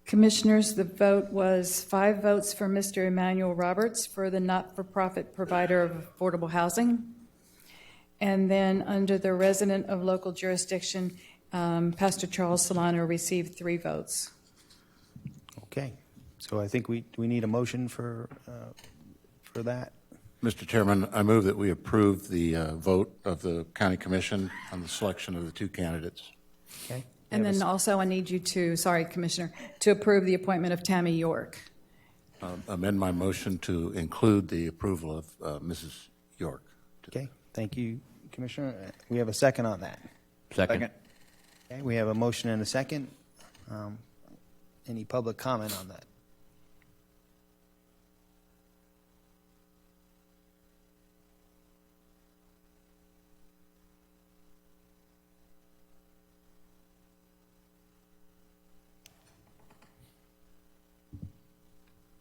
Commissioners, the vote was 5 votes for Mr. Emmanuel Roberts for the not-for-profit provider of affordable housing. And then under the resident of local jurisdiction, Pastor Charles Solano received 3 votes. Okay, so I think we need a motion for that. Mr. Chairman, I move that we approve the vote of the county commission on the selection of the 2 candidates. Okay. And then also I need you to, sorry, Commissioner, to approve the appointment of Tammy York. Amend my motion to include the approval of Mrs. York. Okay, thank you, Commissioner. We have a second on that. Second. Okay, we have a motion and a second. Any public comment on that?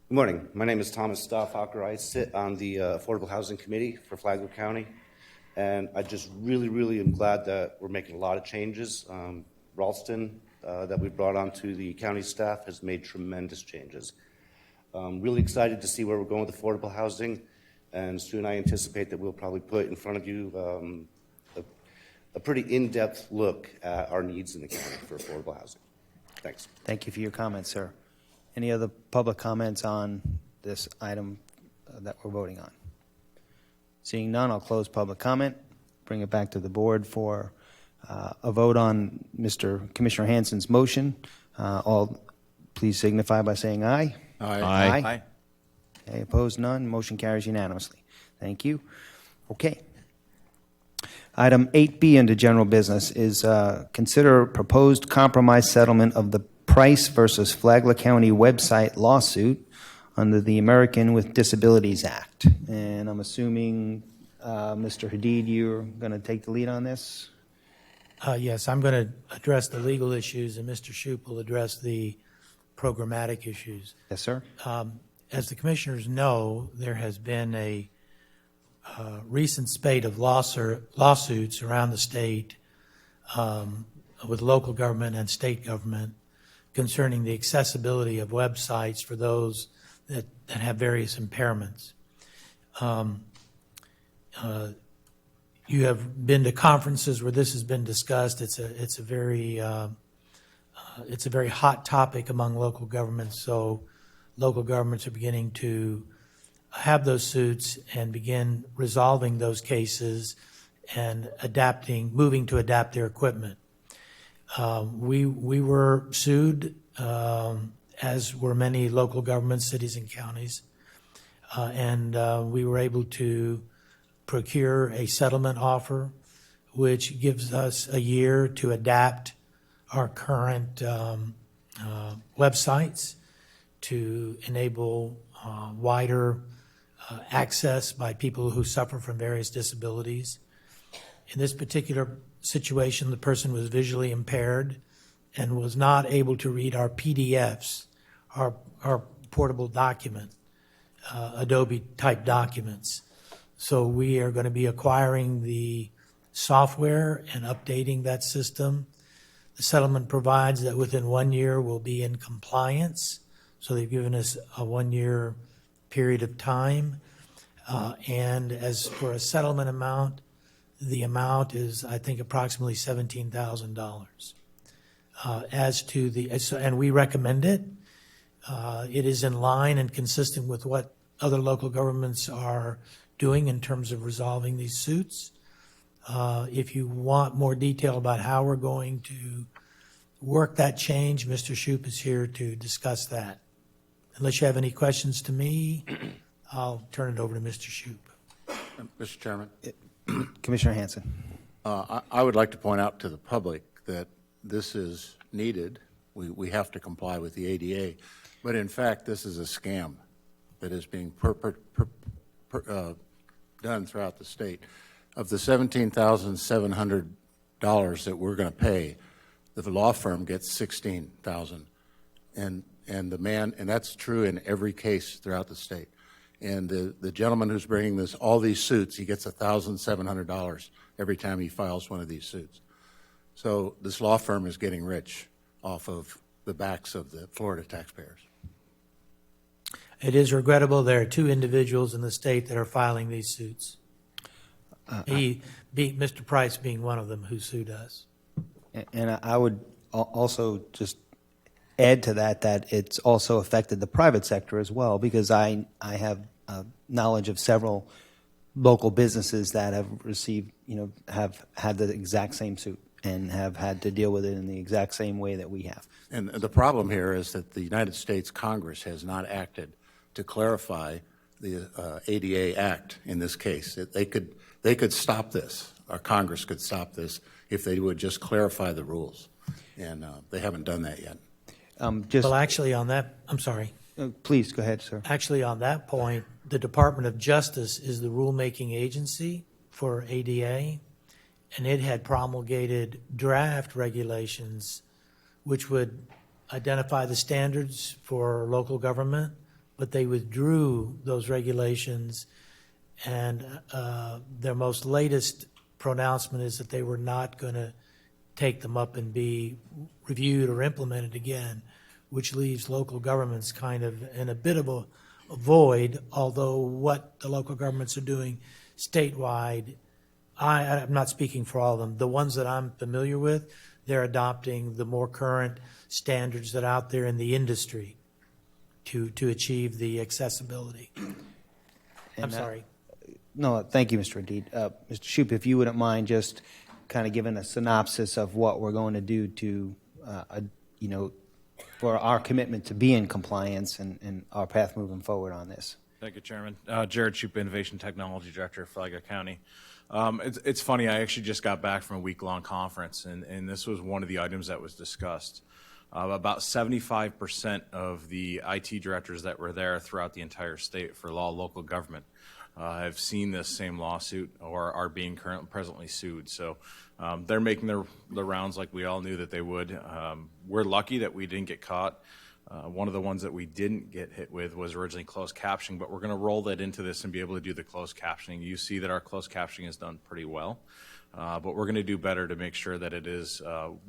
Good morning. My name is Thomas Stoffhocker. I sit on the Affordable Housing Committee for Flagler County, and I just really am glad that we're making a lot of changes. Ralston, that we brought onto the county staff, has made tremendous changes. Really excited to see where we're going with affordable housing, and soon I anticipate that we'll probably put in front of you a pretty in-depth look at our needs in the county for affordable housing. Thanks. Thank you for your comments, sir. Any other public comments on this item that we're voting on? Seeing none, I'll close public comment, bring it back to the board for a vote on Commissioner Hansen's motion. All please signify by saying aye. Aye. Aye. Okay, opposed, none. Motion carries unanimously. Thank you. Okay. Item 8B under general business is consider proposed compromise settlement of the Price versus Flagler County website lawsuit under the American with Disabilities Act. And I'm assuming, Mr. Hadid, you're going to take the lead on this? Yes, I'm going to address the legal issues, and Mr. Shoup will address the programmatic issues. Yes, sir. As the commissioners know, there has been a recent spate of lawsuits around the state with local government and state government concerning the accessibility of websites for those that have various impairments. You have been to conferences where this has been discussed. It's a very hot topic among local governments. So local governments are beginning to have those suits and begin resolving those cases and moving to adapt their equipment. We were sued, as were many local governments, cities and counties, and we were able to procure a settlement offer, which gives us a year to adapt our current websites to enable wider access by people who suffer from various disabilities. In this particular situation, the person was visually impaired and was not able to read our PDFs, our portable document, Adobe type documents. So we are going to be acquiring the software and updating that system. The settlement provides that within 1 year we'll be in compliance. So they've given us a 1-year period of time. And as for a settlement amount, the amount is, I think, approximately $17,000. And we recommend it. It is in line and consistent with what other local governments are doing in terms of resolving these suits. If you want more detail about how we're going to work that change, Mr. Shoup is here to discuss that. Unless you have any questions to me, I'll turn it over to Mr. Shoup. Mr. Chairman. Commissioner Hansen. I would like to point out to the public that this is needed. We have to comply with the ADA. But in fact, this is a scam that is being done throughout the state. Of the $17,700 that we're going to pay, the law firm gets $16,000, and that's true in every case throughout the state. And the gentleman who's bringing all these suits, he gets $1,700 every time he files one of these suits. So this law firm is getting rich off of the backs of the Florida taxpayers. It is regrettable there are two individuals in the state that are filing these suits. Mr. Price being one of them who sued us. And I would also just add to that it's also affected the private sector as well, because I have knowledge of several local businesses that have received, have had the exact same suit and have had to deal with it in the exact same way that we have. And the problem here is that the United States Congress has not acted to clarify the ADA Act in this case. They could stop this, or Congress could stop this, if they would just clarify the rules. And they haven't done that yet. Well, actually on that, I'm sorry. Please, go ahead, sir. Actually, on that point, the Department of Justice is the rulemaking agency for ADA, and it had promulgated draft regulations which would identify the standards for local government, but they withdrew those regulations, and their most latest pronouncement is that they were not going to take them up and be reviewed or implemented again, which leaves local governments kind of in a bit of a void, although what the local governments are doing statewide, I'm not speaking for all of them. The ones that I'm familiar with, they're adopting the more current standards that are out there in the industry to achieve the accessibility. I'm sorry. No, thank you, Mr. Indeed. Mr. Shoup, if you wouldn't mind just kind of giving a synopsis of what we're going to do to, for our commitment to be in compliance and our path moving forward on this. Thank you, Chairman. Jared Shoup, Innovation Technology Director of Flagler County. It's funny, I actually just got back from a week-long conference, and this was one of the items that was discussed. About 75% of the IT directors that were there throughout the entire state for local government have seen this same lawsuit or are being presently sued. So they're making the rounds like we all knew that they would. We're lucky that we didn't get caught. One of the ones that we didn't get hit with was originally closed captioning, but we're going to roll that into this and be able to do the closed captioning. You see that our closed captioning is done pretty well, but we're going to do better to make sure that it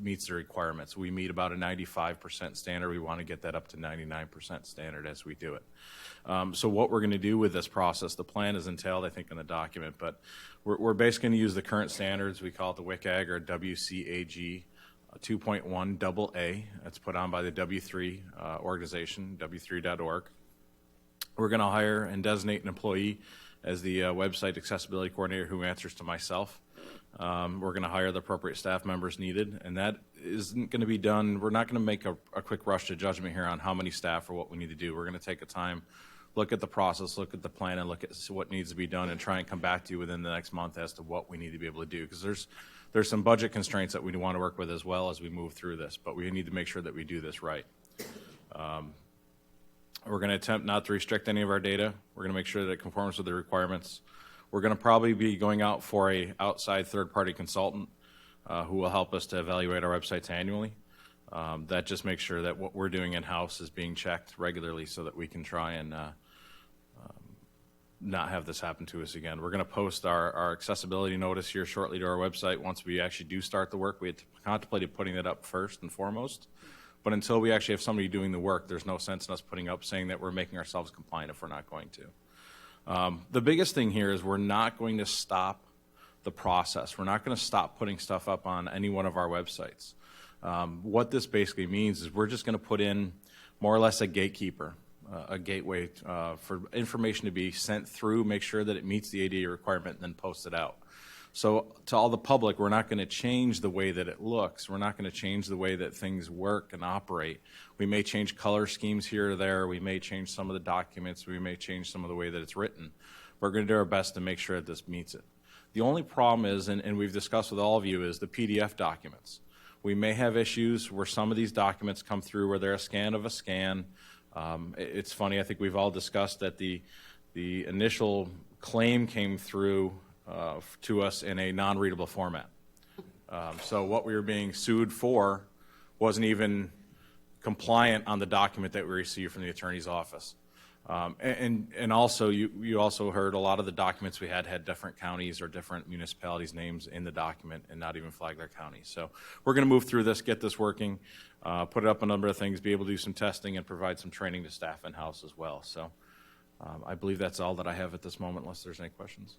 meets the requirements. We meet about a 95% standard. We want to get that up to 99% standard as we do it. So what we're going to do with this process, the plan is entailed, I think, in the document, but we're basically going to use the current standards. We call it the WCAG or WCAG 2.1 AA. That's put on by the W3 organization, w3.org. We're going to hire and designate an employee as the website accessibility coordinator who answers to myself. We're going to hire the appropriate staff members needed, and that isn't going to be done. We're not going to make a quick rush to judgment here on how many staff or what we need to do. We're going to take a time, look at the process, look at the plan, and look at what needs to be done, and try and come back to you within the next month as to what we need to be able to do, because there's some budget constraints that we want to work with as well as we move through this, but we need to make sure that we do this right. We're going to attempt not to restrict any of our data. We're going to make sure that it conforms with the requirements. We're going to probably be going out for an outside third-party consultant who will help us to evaluate our websites annually. That just makes sure that what we're doing in-house is being checked regularly so that we can try and not have this happen to us again. We're going to post our accessibility notice here shortly to our website once we actually do start the work. We had contemplated putting that up first and foremost, but until we actually have somebody doing the work, there's no sense in us putting up saying that we're making ourselves compliant if we're not going to. The biggest thing here is we're not going to stop the process. We're not going to stop putting stuff up on any one of our websites. What this basically means is we're just going to put in more or less a gatekeeper, a gateway for information to be sent through, make sure that it meets the ADA requirement, and then post it out. So to all the public, we're not going to change the way that it looks. We're not going to change the way that things work and operate. We may change color schemes here or there. We may change some of the documents. We may change some of the way that it's written. We're going to do our best to make sure that this meets it. The only problem is, and we've discussed with all of you, is the PDF documents. We may have issues where some of these documents come through where they're a scan of a scan. It's funny, I think we've all discussed that the initial claim came through to us in a non-readable format. So what we were being sued for wasn't even compliant on the document that we received from the attorney's office. And also, you also heard a lot of the documents we had different counties or different municipalities' names in the document and not even Flagler County. So we're going to move through this, get this working, put it up a number of things, be able to do some testing and provide some training to staff in-house as well. So I believe that's all that I have at this moment, unless there's any questions.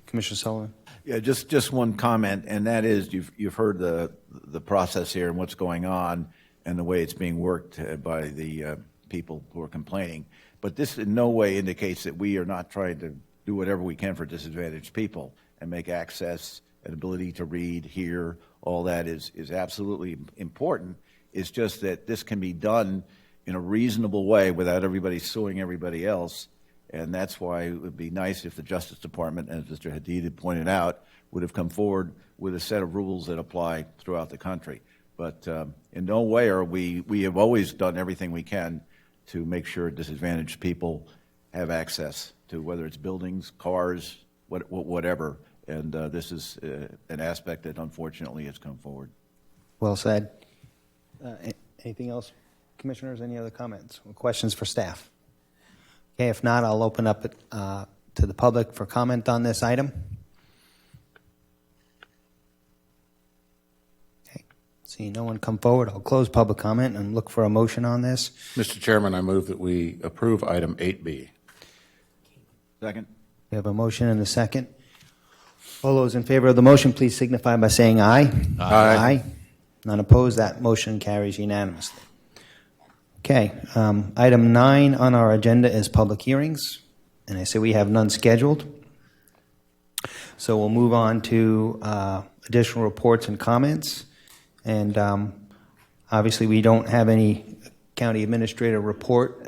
Commissioner Sullivan? Yeah, just one comment, and that is you've heard the process here and what's going on and the way it's being worked by the people who are complaining. But this in no way indicates that we are not trying to do whatever we can for disadvantaged people and make access and ability to read, hear, all that is absolutely important. It's just that this can be done in a reasonable way without everybody suing everybody else. And that's why it would be nice if the Justice Department, as Mr. Hadid had pointed out, would have come forward with a set of rules that apply throughout the country. But in no way are we have always done everything we can to make sure disadvantaged people have access to whether it's buildings, cars, whatever. And this is an aspect that unfortunately has come forward. Well said. Anything else, Commissioners? Any other comments or questions for staff? Okay, if not, I'll open up it to the public for comment on this item. Okay, seeing no one come forward, I'll close public comment and look for a motion on this. Mr. Chairman, I move that we approve item 8B. Second. We have a motion and a second. All those in favor of the motion, please signify by saying aye. Aye. None opposed. That motion carries unanimously. Okay, item 9 on our agenda is public hearings, and I say we have none scheduled. So we'll move on to additional reports and comments. And obviously, we don't have any county administrator report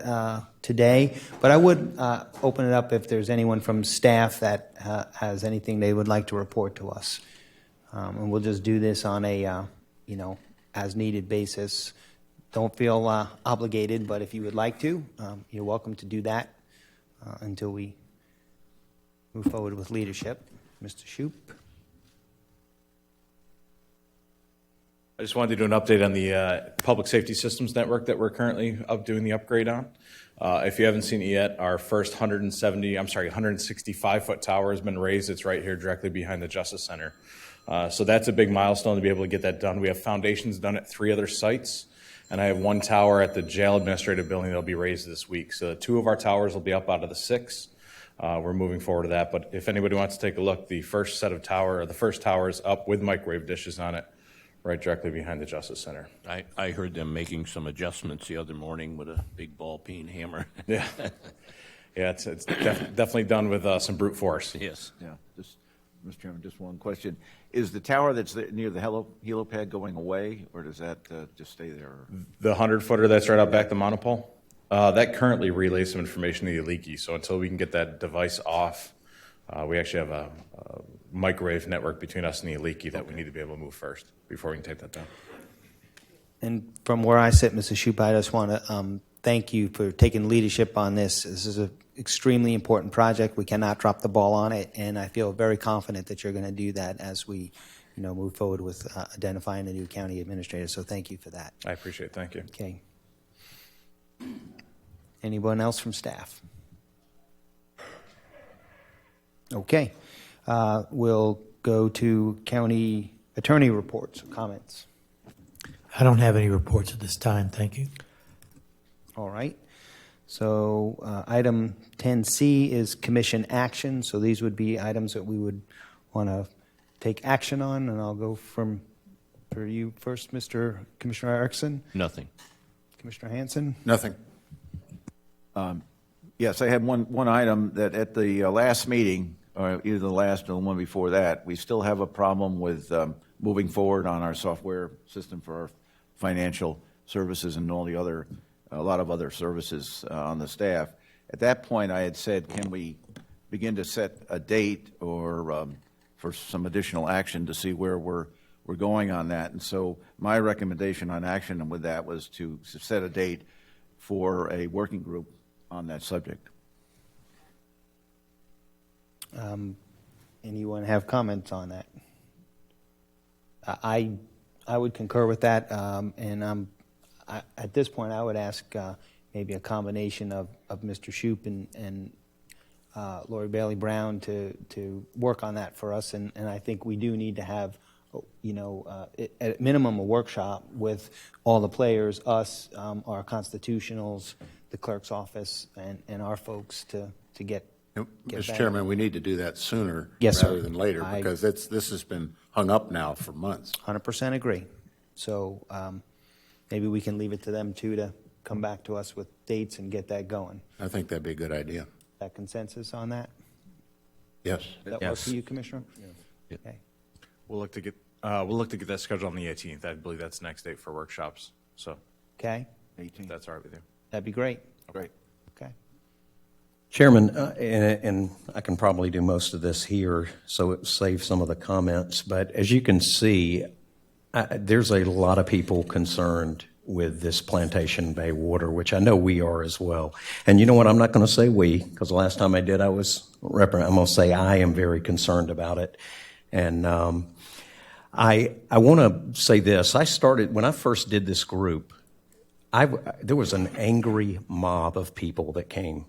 today, but I would open it up if there's anyone from staff that has anything they would like to report to us. And we'll just do this on a, as needed basis. Don't feel obligated, but if you would like to, you're welcome to do that until we move forward with leadership. Mr. Shoup. I just wanted to do an update on the Public Safety Systems Network that we're currently doing the upgrade on. If you haven't seen it yet, our first 165-foot tower has been raised. It's right here directly behind the Justice Center. So that's a big milestone to be able to get that done. We have foundations done at 3 other sites. And I have 1 tower at the jail administrative building that will be raised this week. So 2 of our towers will be up out of the 6. We're moving forward to that. But if anybody wants to take a look, the first tower is up with microwave dishes on it, right directly behind the Justice Center. I heard them making some adjustments the other morning with a big ball peen hammer. Yeah, it's definitely done with some brute force. Yes. Yeah. Mr. Chairman, just one question. Is the tower that's near the helipad going away, or does that just stay there? The 100-footer that's right out back the monopole, that currently relays some information to the leaky. So until we can get that device off, we actually have a microwave network between us and the leaky that we need to be able to move first before we can take that down. And from where I sit, Mr. Shoup, I just want to thank you for taking leadership on this. This is an extremely important project. We cannot drop the ball on it, and I feel very confident that you're going to do that as we, move forward with identifying a new county administrator. So thank you for that. I appreciate it. Thank you. Okay. Anyone else from staff? Okay. We'll go to county attorney reports, comments. I don't have any reports at this time. Thank you. All right. So item 10C is commission action. So these would be items that we would want to take action on, and I'll go for you first, Commissioner Erickson. Nothing. Commissioner Hanson. Nothing. Yes, I had one item that at the last meeting, or either the last or the one before that, we still have a problem with moving forward on our software system for our financial services and all the other, a lot of other services on the staff. At that point, I had said, can we begin to set a date or for some additional action to see where we're going on that? And so my recommendation on action with that was to set a date for a working group on that subject. Anyone have comments on that? I would concur with that, and at this point, I would ask maybe a combination of Mr. Shoup and Lori Bailey Brown to work on that for us. And I think we do need to have, at minimum, a workshop with all the players, us, our constitutionals, the clerk's office, and our folks to get Mr. that. Chairman, we need to do that sooner Yes, sir. rather than later, because this has been hung up now for months. 100% agree. So maybe we can leave it to them, too, to come back to us with dates and get that going. I think that'd be a good idea. That consensus on that? Yes. That work Yes. for you, Commissioner? Okay. We'll look to get that scheduled on the 18th. I believe that's the next date for workshops. So, Okay, 18. that's all right with you. that'd be great. Great. Okay. Chairman, and I can probably do most of this here, so it saves some of the comments, but as you can see, there's a lot of people concerned with this Plantation Bay water, which I know we are as well. And you know what? I'm not going to say we, because the last time I did, I'm going to say I am very concerned about it. And I want to say this. When I first did this group, there was an angry mob of people that came.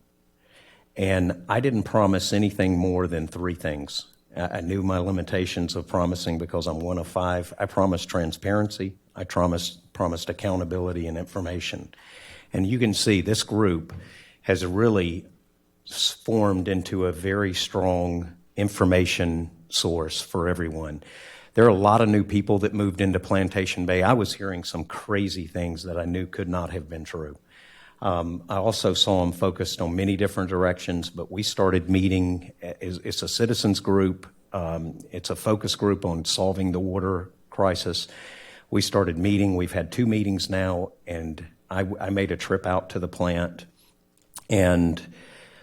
And I didn't promise anything more than three things. I knew my limitations of promising because I'm one of five. I promised transparency. I promised accountability and information. And you can see this group has really formed into a very strong information source for everyone. There are a lot of new people that moved into Plantation Bay. I was hearing some crazy things that I knew could not have been true. I also saw them focused on many different directions, but we started meeting. It's a citizens group. It's a focus group on solving the water crisis. We started meeting. We've had 2 meetings now, and I made a trip out to the plant and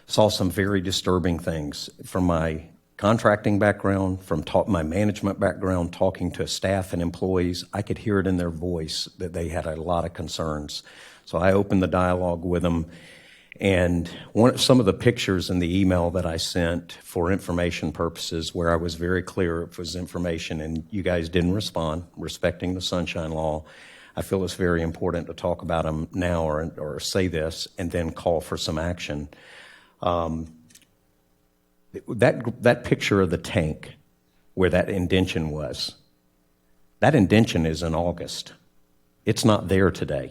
saw some very disturbing things from my contracting background, from my management background, talking to staff and employees. I could hear it in their voice that they had a lot of concerns. So I opened the dialogue with them, and some of the pictures in the email that I sent for information purposes, where I was very clear it was information and you guys didn't respond, respecting the Sunshine Law, I feel it's very important to talk about them now or say this and then call for some action. That picture of the tank where that indention was, that indention is in August. It's not there today.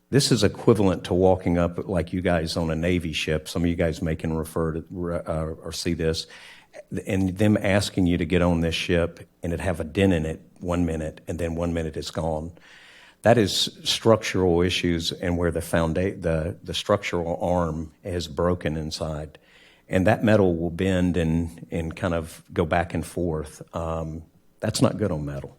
This is equivalent to walking up like you guys on a Navy ship. Some of you guys may can refer to or see this, and them asking you to get on this ship and it have a dent in it 1 minute and then 1 minute it's gone. That is structural issues and where the structural arm is broken inside. And that metal will bend and kind of go back and forth. That's not good on metal.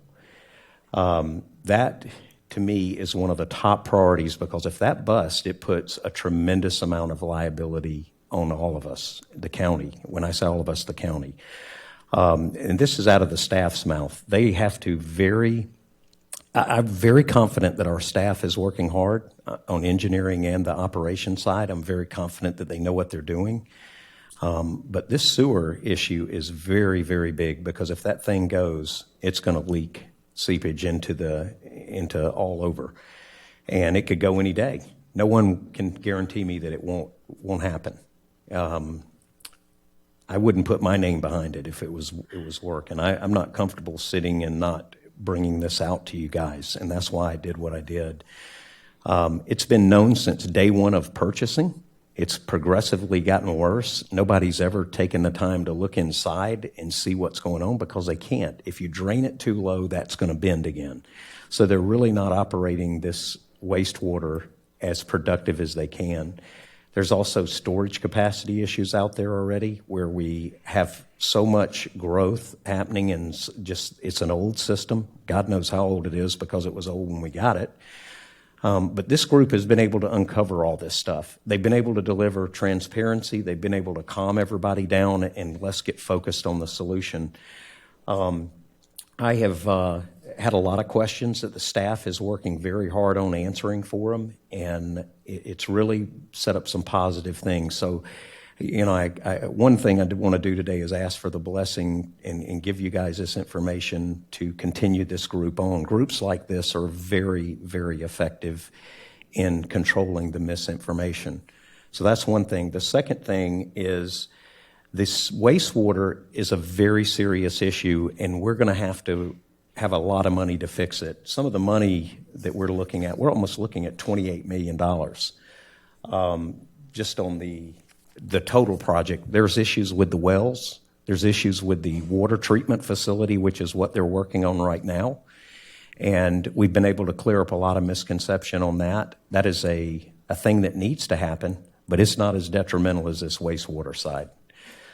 That, to me, is one of the top priorities, because if that busts, it puts a tremendous amount of liability on all of us, the county. When I say all of us, the county. And this is out of the staff's mouth. They have to I'm very confident that our staff is working hard on engineering and the operation side. I'm very confident that they know what they're doing. But this sewer issue is very, very big, because if that thing goes, it's going to leak seepage into all over, and it could go any day. No one can guarantee me that it won't happen. I wouldn't put my name behind it if it was work, and I'm not comfortable sitting and not bringing this out to you guys, and that's why I did what I did. It's been known since day one of purchasing. It's progressively gotten worse. Nobody's ever taken the time to look inside and see what's going on, because they can't. If you drain it too low, that's going to bend again. So they're really not operating this wastewater as productive as they can. There's also storage capacity issues out there already, where we have so much growth happening, and it's an old system. God knows how old it is, because it was old when we got it. But this group has been able to uncover all this stuff. They've been able to deliver transparency. They've been able to calm everybody down, and let's get focused on the solution. I have had a lot of questions that the staff is working very hard on answering for them, and it's really set up some positive things. So, one thing I want to do today is ask for the blessing and give you guys this information to continue this group on. Groups like this are very, very effective in controlling the misinformation. So that's one thing. The second thing is this wastewater is a very serious issue, and we're going to have a lot of money to fix it. Some of the money that we're looking at, we're almost looking at $28 million just on the total project. There's issues with the wells. There's issues with the water treatment facility, which is what they're working on right now. And we've been able to clear up a lot of misconception on that. That is a thing that needs to happen, but it's not as detrimental as this wastewater side.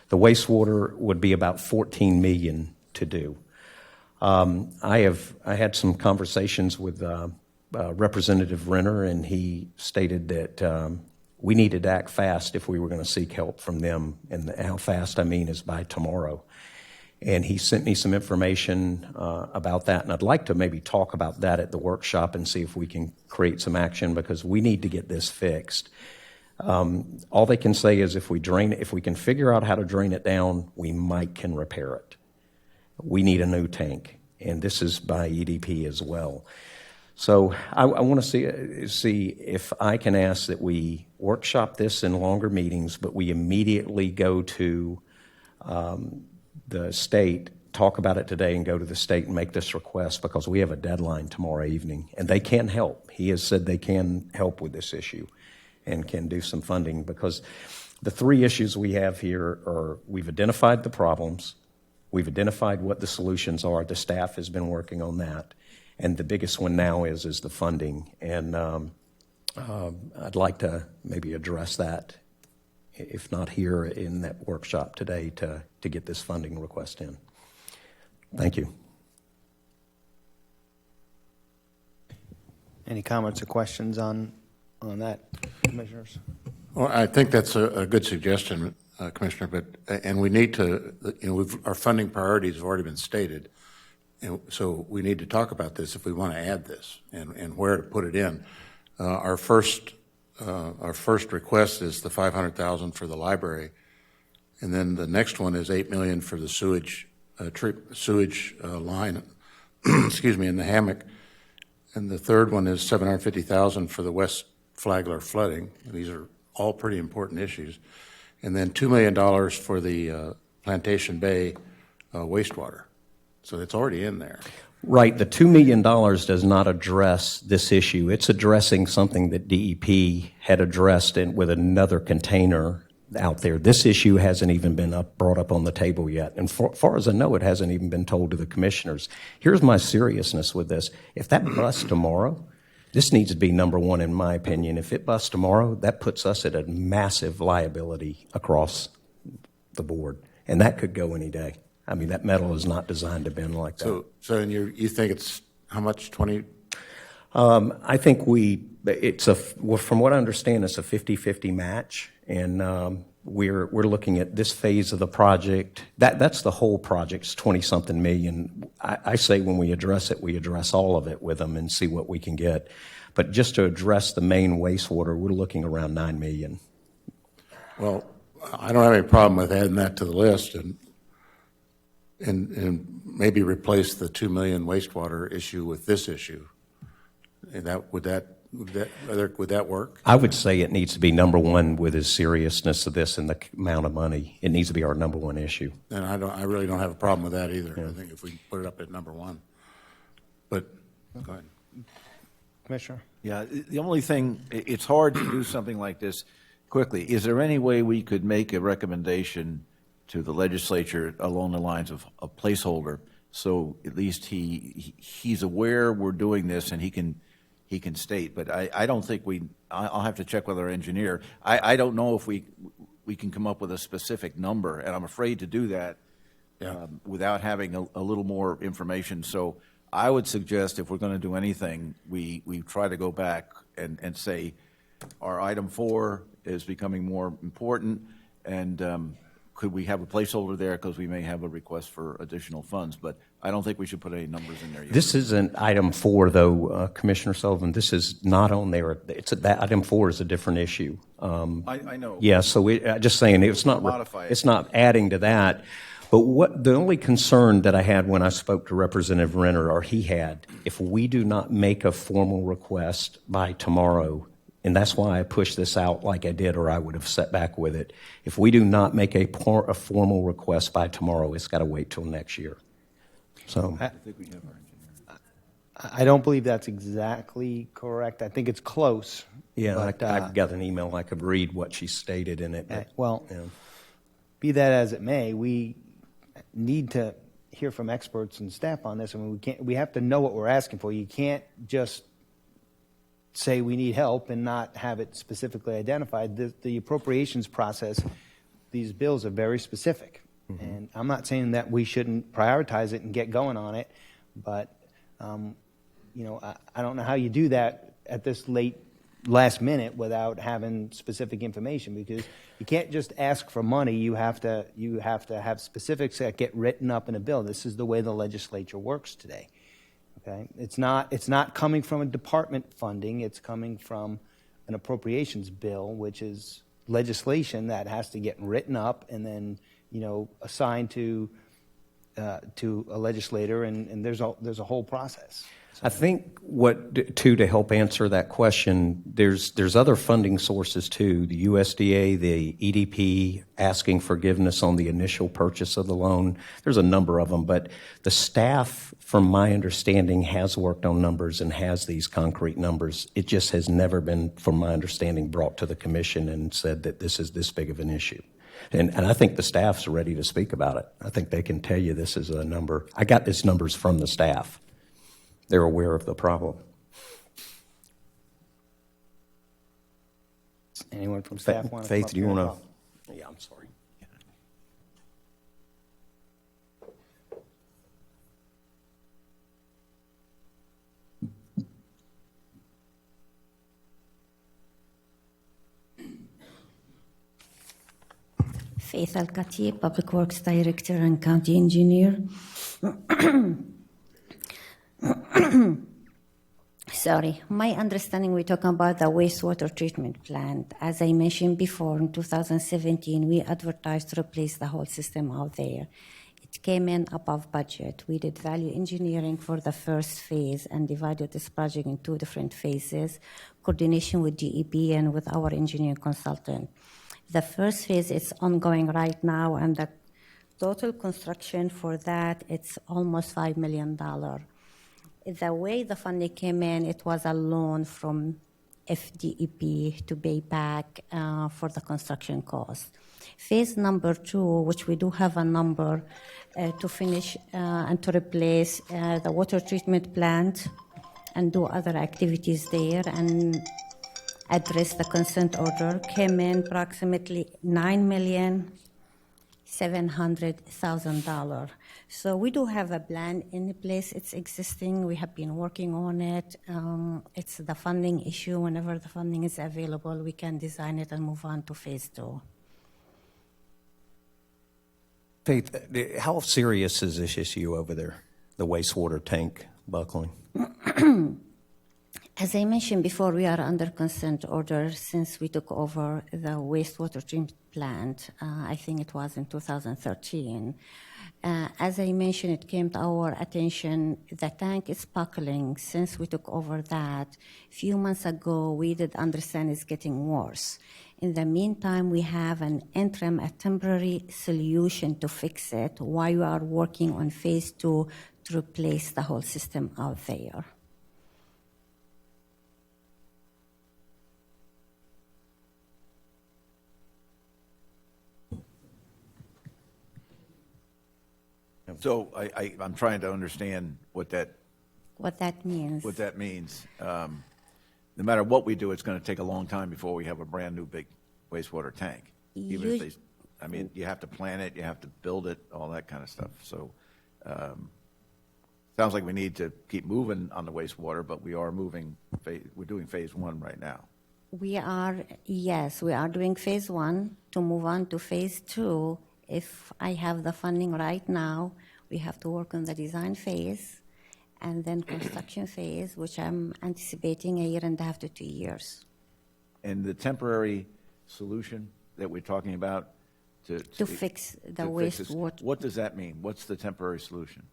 The wastewater would be about $14 million to do. I had some conversations with Representative Renner, and he stated that we needed to act fast if we were going to seek help from them, and how fast I mean is by tomorrow. And he sent me some information about that, and I'd like to maybe talk about that at the workshop and see if we can create some action, because we need to get this fixed. All they can say is if we can figure out how to drain it down, we might can repair it. We need a new tank, and this is by EDP as well. So I want to see if I can ask that we workshop this in longer meetings, but we immediately go to the state, talk about it today, and go to the state and make this request, because we have a deadline tomorrow evening, and they can help. He has said they can help with this issue and can do some funding, because the three issues we have here are we've identified the problems, we've identified what the solutions are, the staff has been working on that, and the biggest one now is the funding. And I'd like to maybe address that, if not here, in that workshop today to get this funding request in. Thank you. Any comments or questions on that, Commissioners? Well, I think that's a good suggestion, Commissioner, and we need to, our funding priorities have already been stated, and so we need to talk about this if we want to add this and where to put it in. Our first request is the $500,000 for the library, and then the next one is $8 million for the sewage line, excuse me, in the hammock, and the third one is $750,000 for the West Flagler flooding. These are all pretty important issues, and then $2 million for the Plantation Bay wastewater. So it's already in there. Right. The $2 million does not address this issue. It's addressing something that DEP had addressed with another container out there. This issue hasn't even been brought up on the table yet. And far as I know, it hasn't even been told to the commissioners. Here's my seriousness with this. If that busts tomorrow, this needs to be number one, in my opinion. If it busts tomorrow, that puts us at a massive liability across the board. And that could go any day. I mean, that metal is not designed to bend like that. So and you think it's how much, 20? I think from what I understand, it's a 50-50 match. And we're looking at this phase of the project. That's the whole project. It's 20-something million. I say when we address it, we address all of it with them and see what we can get. But just to address the main wastewater, we're looking around $9 million. Well, I don't have any problem with adding that to the list and maybe replace the $2 million wastewater issue with this issue. And would that work? I would say it needs to be number one with the seriousness of this and the amount of money. It needs to be our number one issue. And I really don't have a problem with that either. Yeah. I think if we put it up at number one. But go ahead. Commissioner? Yeah, the only thing, it's hard to do something like this quickly. Is there any way we could make a recommendation to the legislature along the lines of a placeholder, so at least he's aware we're doing this and he can state? But I don't think I'll have to check with our engineer. I don't know if we can come up with a specific number, and I'm afraid to do that without having a little more information. So I would suggest if we're going to do anything, we try to go back and say our item 4 is becoming more important, and could we have a placeholder there because we may have a request for additional funds? But I don't think we should put any numbers in there yet. This isn't item 4, though, Commissioner Sullivan. This is not on there. That item 4 is a different issue. I know. Yeah, so just saying it's not adding to that. But the only concern that I had when I spoke to Representative Renner, or he had, if we do not make a formal request by tomorrow, And that's why I pushed this out like I did, or I would have set back with it. If we do not make a formal request by tomorrow, it's got to wait till next year. So I don't believe that's exactly correct. I think it's close. yeah, but, I got an email. I could read what she stated in it. But, well, yeah. be that as it may, we need to hear from experts and staff on this. I mean, we have to know what we're asking for. You can't just say we need help and not have it specifically identified. The appropriations process, these bills are very specific. Mm-hmm. And I'm not saying that we shouldn't prioritize it and get going on it, but you know, I don't know how you do that at this last minute without having specific information, because you can't just ask for money. You have to have specifics that get written up in a bill. This is the way the legislature works today. Okay, it's not coming from a department funding. It's coming from an appropriations bill, which is legislation that has to get written up and then, you know, assigned to a legislator, and there's a whole process. I think to help answer that question, there's other funding sources too. The USDA, the EDP asking forgiveness on the initial purchase of the loan. There's a number of them, but the staff, from my understanding, has worked on numbers and has these concrete numbers. It just has never been, from my understanding, brought to the commission and said that this is this big of an issue. And I think the staff's ready to speak about it. I think they can tell you this is a number. I got these numbers from the staff. They're aware of the problem. Anyone from staff want to Faith, do you want to? Yeah, I'm sorry. Faith Al-Khatib, Public Works Director and County Engineer. Sorry, my understanding, we're talking about the wastewater treatment plant. As I mentioned before, in 2017, we advertised to replace the whole system out there. It came in above budget. We did value engineering for the first phase and divided this project in 2 different phases, coordination with DEP and with our engineering consultant. The first phase is ongoing right now, and the total construction for that, it's almost $5 million. The way the funding came in, it was a loan from FDEP to pay back for the construction cost. Phase number 2, which we do have a number to finish and to replace the water treatment plant and do other activities there and address the consent order, came in approximately $9,700,000. So we do have a plan in place. It's existing. We have been working on it. It's the funding issue. Whenever the funding is available, we can design it and move on to phase 2. Faith, how serious is this issue over there, the wastewater tank buckling? As I mentioned before, we are under consent order since we took over the wastewater treatment plant. I think it was in 2013. As I mentioned, it came to our attention, the tank is buckling since we took over that. A few months ago, we did understand it's getting worse. In the meantime, we have an interim, a temporary solution to fix it while we are working on phase 2 to replace the whole system out there. So I'm trying to understand what that means. What that means. No matter what we do, it's going to take a long time before we have a brand new big wastewater tank. Even if I mean, you have to plan it, you have to build it, all that kind of stuff. So, sounds like we need to keep moving on the wastewater, but we are moving. We're doing phase 1 right now. We are doing phase 1 to move on to phase 2. If I have the funding right now, we have to work on the design phase and then construction phase, which I'm anticipating 1.5 to 2 years. And the temporary solution that we're talking about to fix the wastewater. What does that mean? What's the temporary solution?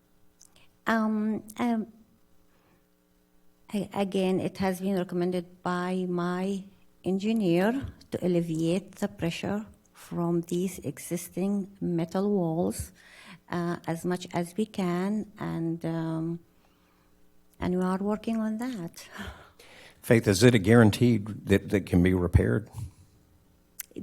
Again, it has been recommended by my engineer to alleviate the pressure from these existing metal walls as much as we can, and we are working on that. Faith, is it a guaranteed that can be repaired?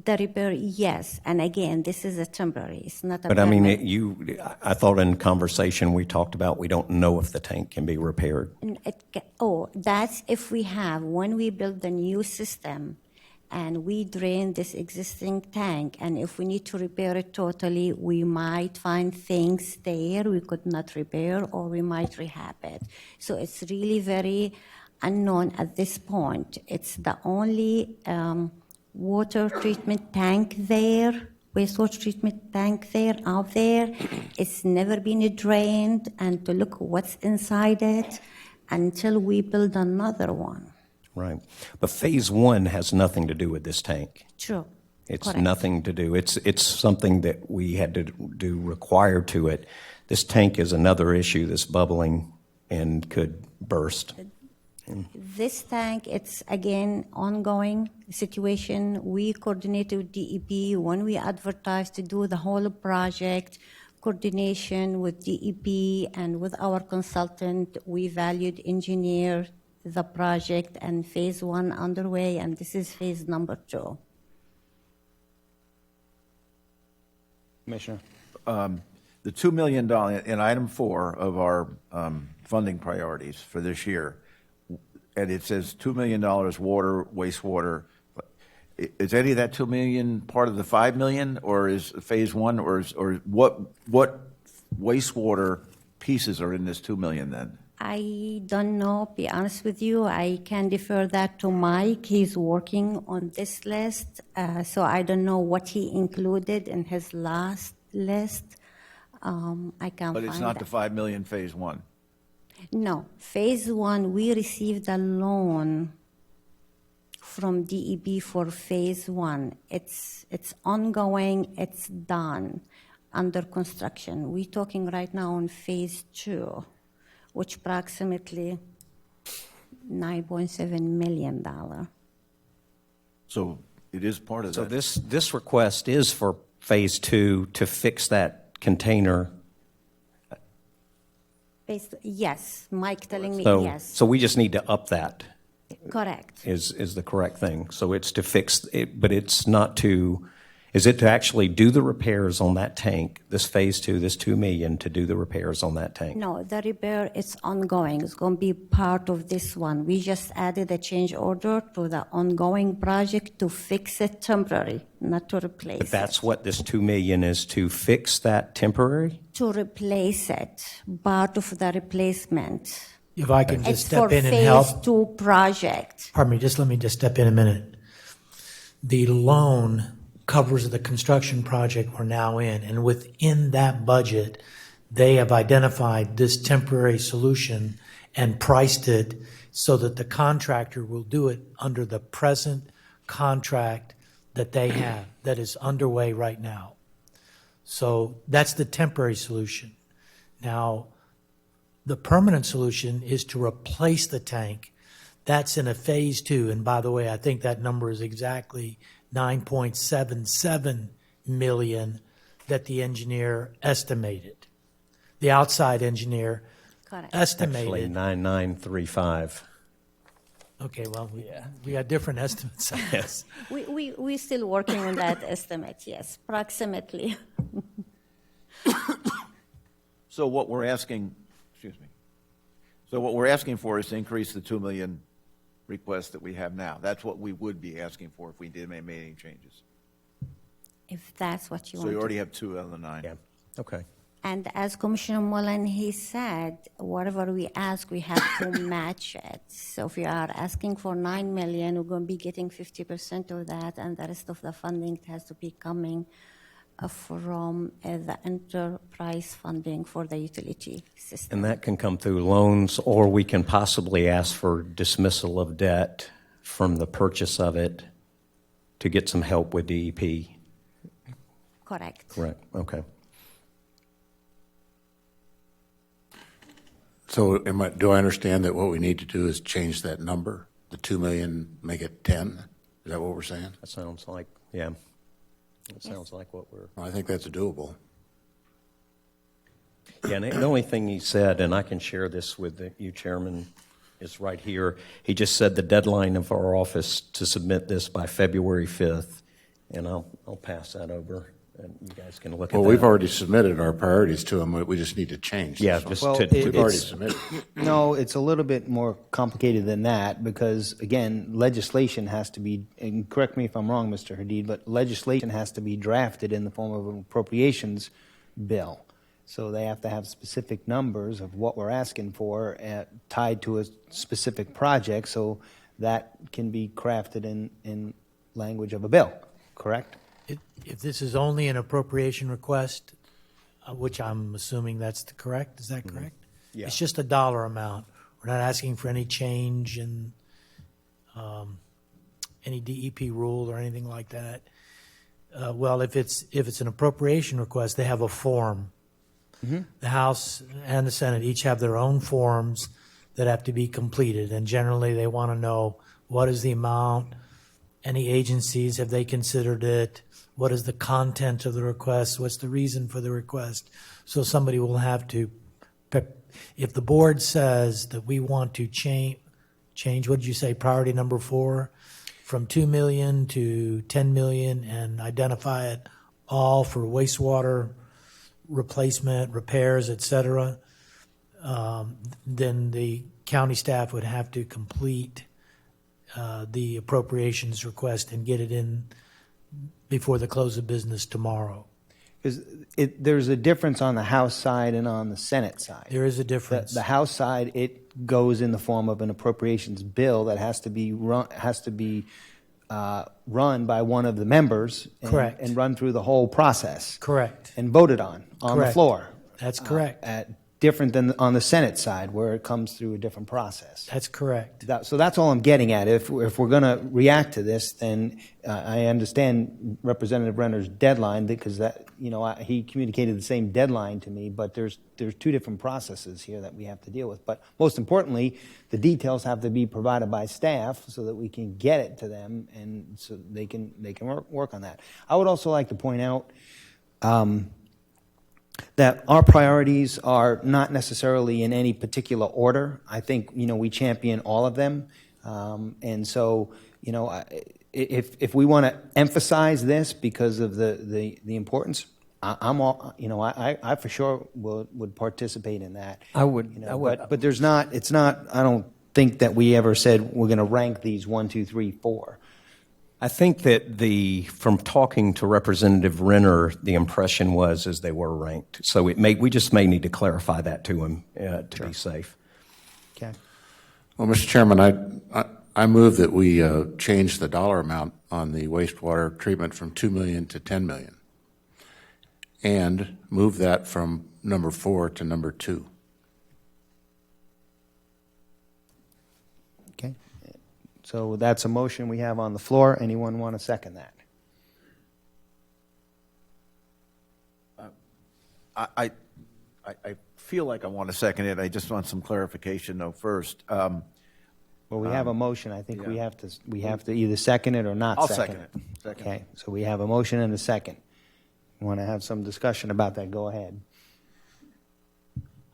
The repair, yes, and again, this is a temporary. It's not a. But I mean, permanent. I thought in conversation we talked about we don't know if the tank can be repaired. That's if we have, when we build the new system and we drain this existing tank, and if we need to repair it totally, we might find things there we could not repair, or we might rehab it. So it's really very unknown at this point. It's the only water treatment tank there, wastewater treatment tank there, out there. It's never been drained, and to look what's inside it until we build another one. Right. But phase one has nothing to do with this tank. True. It's Correct. nothing to do. It's something that we had to do required to it. This tank is another issue that's bubbling and could burst. This tank, it's again ongoing situation. We coordinate with DEP when we advertise to do the whole project, coordination with DEP and with our consultant. We valued engineer the project, and phase one underway, and this is phase number 2. Commissioner. The $2 million in item 4 of our funding priorities for this year, and it says $2 million water, wastewater. Is any of that $2 million part of the $5 million, or is phase one, or what wastewater pieces are in this $2 million then? I don't know, be honest with you. I can defer that to Mike. He's working on this list, so I don't know what he included in his last list. I can't But it's find not that. the $5 million phase one. No, phase one, we received a loan from DEP for phase one. It's ongoing, it's done, under construction. We're talking right now on phase 2, which approximately $9.7 million. So it is part of So that. this request is for phase 2 to fix that container. Yes, Mike telling me yes. So we just need to up that. Correct. Is the correct thing. So it's to fix it, but it's not to. Is it to actually do the repairs on that tank? This phase 2, this $2 million to do the repairs on that tank. No, the repair is ongoing. It's going to be part of this one. We just added a change order to the ongoing project to fix it temporary, not to replace But that's what this $2 million is, to fix that temporary. to replace it, part of the replacement. If I can just It's step for in and help. phase 2 project. Pardon me, let me just step in a minute. The loan covers the construction project we're now in, and within that budget, they have identified this temporary solution and priced it so that the contractor will do it under the present contract that they have, that is underway right now. So that's the temporary solution. Now, the permanent solution is to replace the tank. That's in a phase 2, and by the way, I think that number is exactly $9.77 million that the engineer estimated. The outside engineer Correct. estimated. Actually, 9935. Okay, well, we got different estimates, I guess. We still working on that estimate, yes, approximately. So what we're asking, So what we're asking for is to increase the $2 million request that we have now. That's what we would be asking for if we did make any changes. If that's what you So want. you to already have 2 out of the 9. Yeah. Okay. And as Commissioner Mullen, he said, whatever we ask, we have to match it. So if we are asking for $9 million, we're going to be getting 50% of that, and the rest of the funding has to be coming from the enterprise funding for the utility system. And that can come through loans, or we can possibly ask for dismissal of debt from the purchase of it to get some help with DEP. Correct. Correct. Okay. So do I understand that what we need to do is change that number, the 2 million, make it 10? Is that what we're saying? That sounds like, yeah. That sounds like what we're. I think that's doable. Yeah, and the only thing he said, and I can share this with you, Chairman, is right here. He just said the deadline of our office to submit this by February 5th, and I'll pass that over, and you guys can look at that. Well, we've already submitted our priorities to them. We just need to change. Yeah, this one. just Well, to. We've already submitted. No, it's a little bit more complicated than that because, again, legislation has to be, and correct me if I'm wrong, Mr. Hadid, but legislation has to be drafted in the form of an appropriations bill. So they have to have specific numbers of what we're asking for tied to a specific project, so that can be crafted in language of a bill, correct? If this is only an appropriation request, which I'm assuming that's correct, is that correct? Yeah. It's just a dollar amount. We're not asking for any change in any DEP rule or anything like that. Well, if it's an appropriation request, they have a form. The House and the Senate each have their own forms that have to be completed, and generally they want to know what is the amount, any agencies, have they considered it, what is the content of the request, what's the reason for the request. So somebody will have to, if the board says that we want to change, what did you say, priority number 4, from 2 million to 10 million and identify it all for wastewater replacement, repairs, et cetera, then the county staff would have to complete the appropriations request and get it in before the close of business tomorrow. Because there's a difference on the House side and on the Senate side. There is a difference. The House side, it goes in the form of an appropriations bill that has to be run by one of the members. Correct. And run through the whole process. Correct. And voted on the Correct. floor. That's correct. Different than on the Senate side, where it comes through a different process. That's correct. So that's all I'm getting at. If we're going to react to this, then I understand Representative Renner's deadline, because that, he communicated the same deadline to me, but there's two different processes here that we have to deal with. But most importantly, the details have to be provided by staff so that we can get it to them, and so they can work on that. I would also like to point out that our priorities are not necessarily in any particular order. I think, we champion all of them. And so, if we want to emphasize this because of the importance, I for sure would participate in that. I would. But it's not, I don't think that we ever said we're going to rank these 1, 2, 3, 4. I think that from talking to Representative Renner, the impression was as they were ranked. So we just may need to clarify that to him to be safe. Okay. Well, Mr. Chairman, I move that we change the dollar amount on the wastewater treatment from 2 million to 10 million, and move that from number 4 to number 2. Okay. So that's a motion we have on the floor. Anyone want to second that? I feel like I want to second it. I just want some clarification, though, first. Well, we have a motion. I think we have to either second it or not I'll second second it. Second. Okay, so we have a motion and a second. You want to have some discussion about that? Go ahead.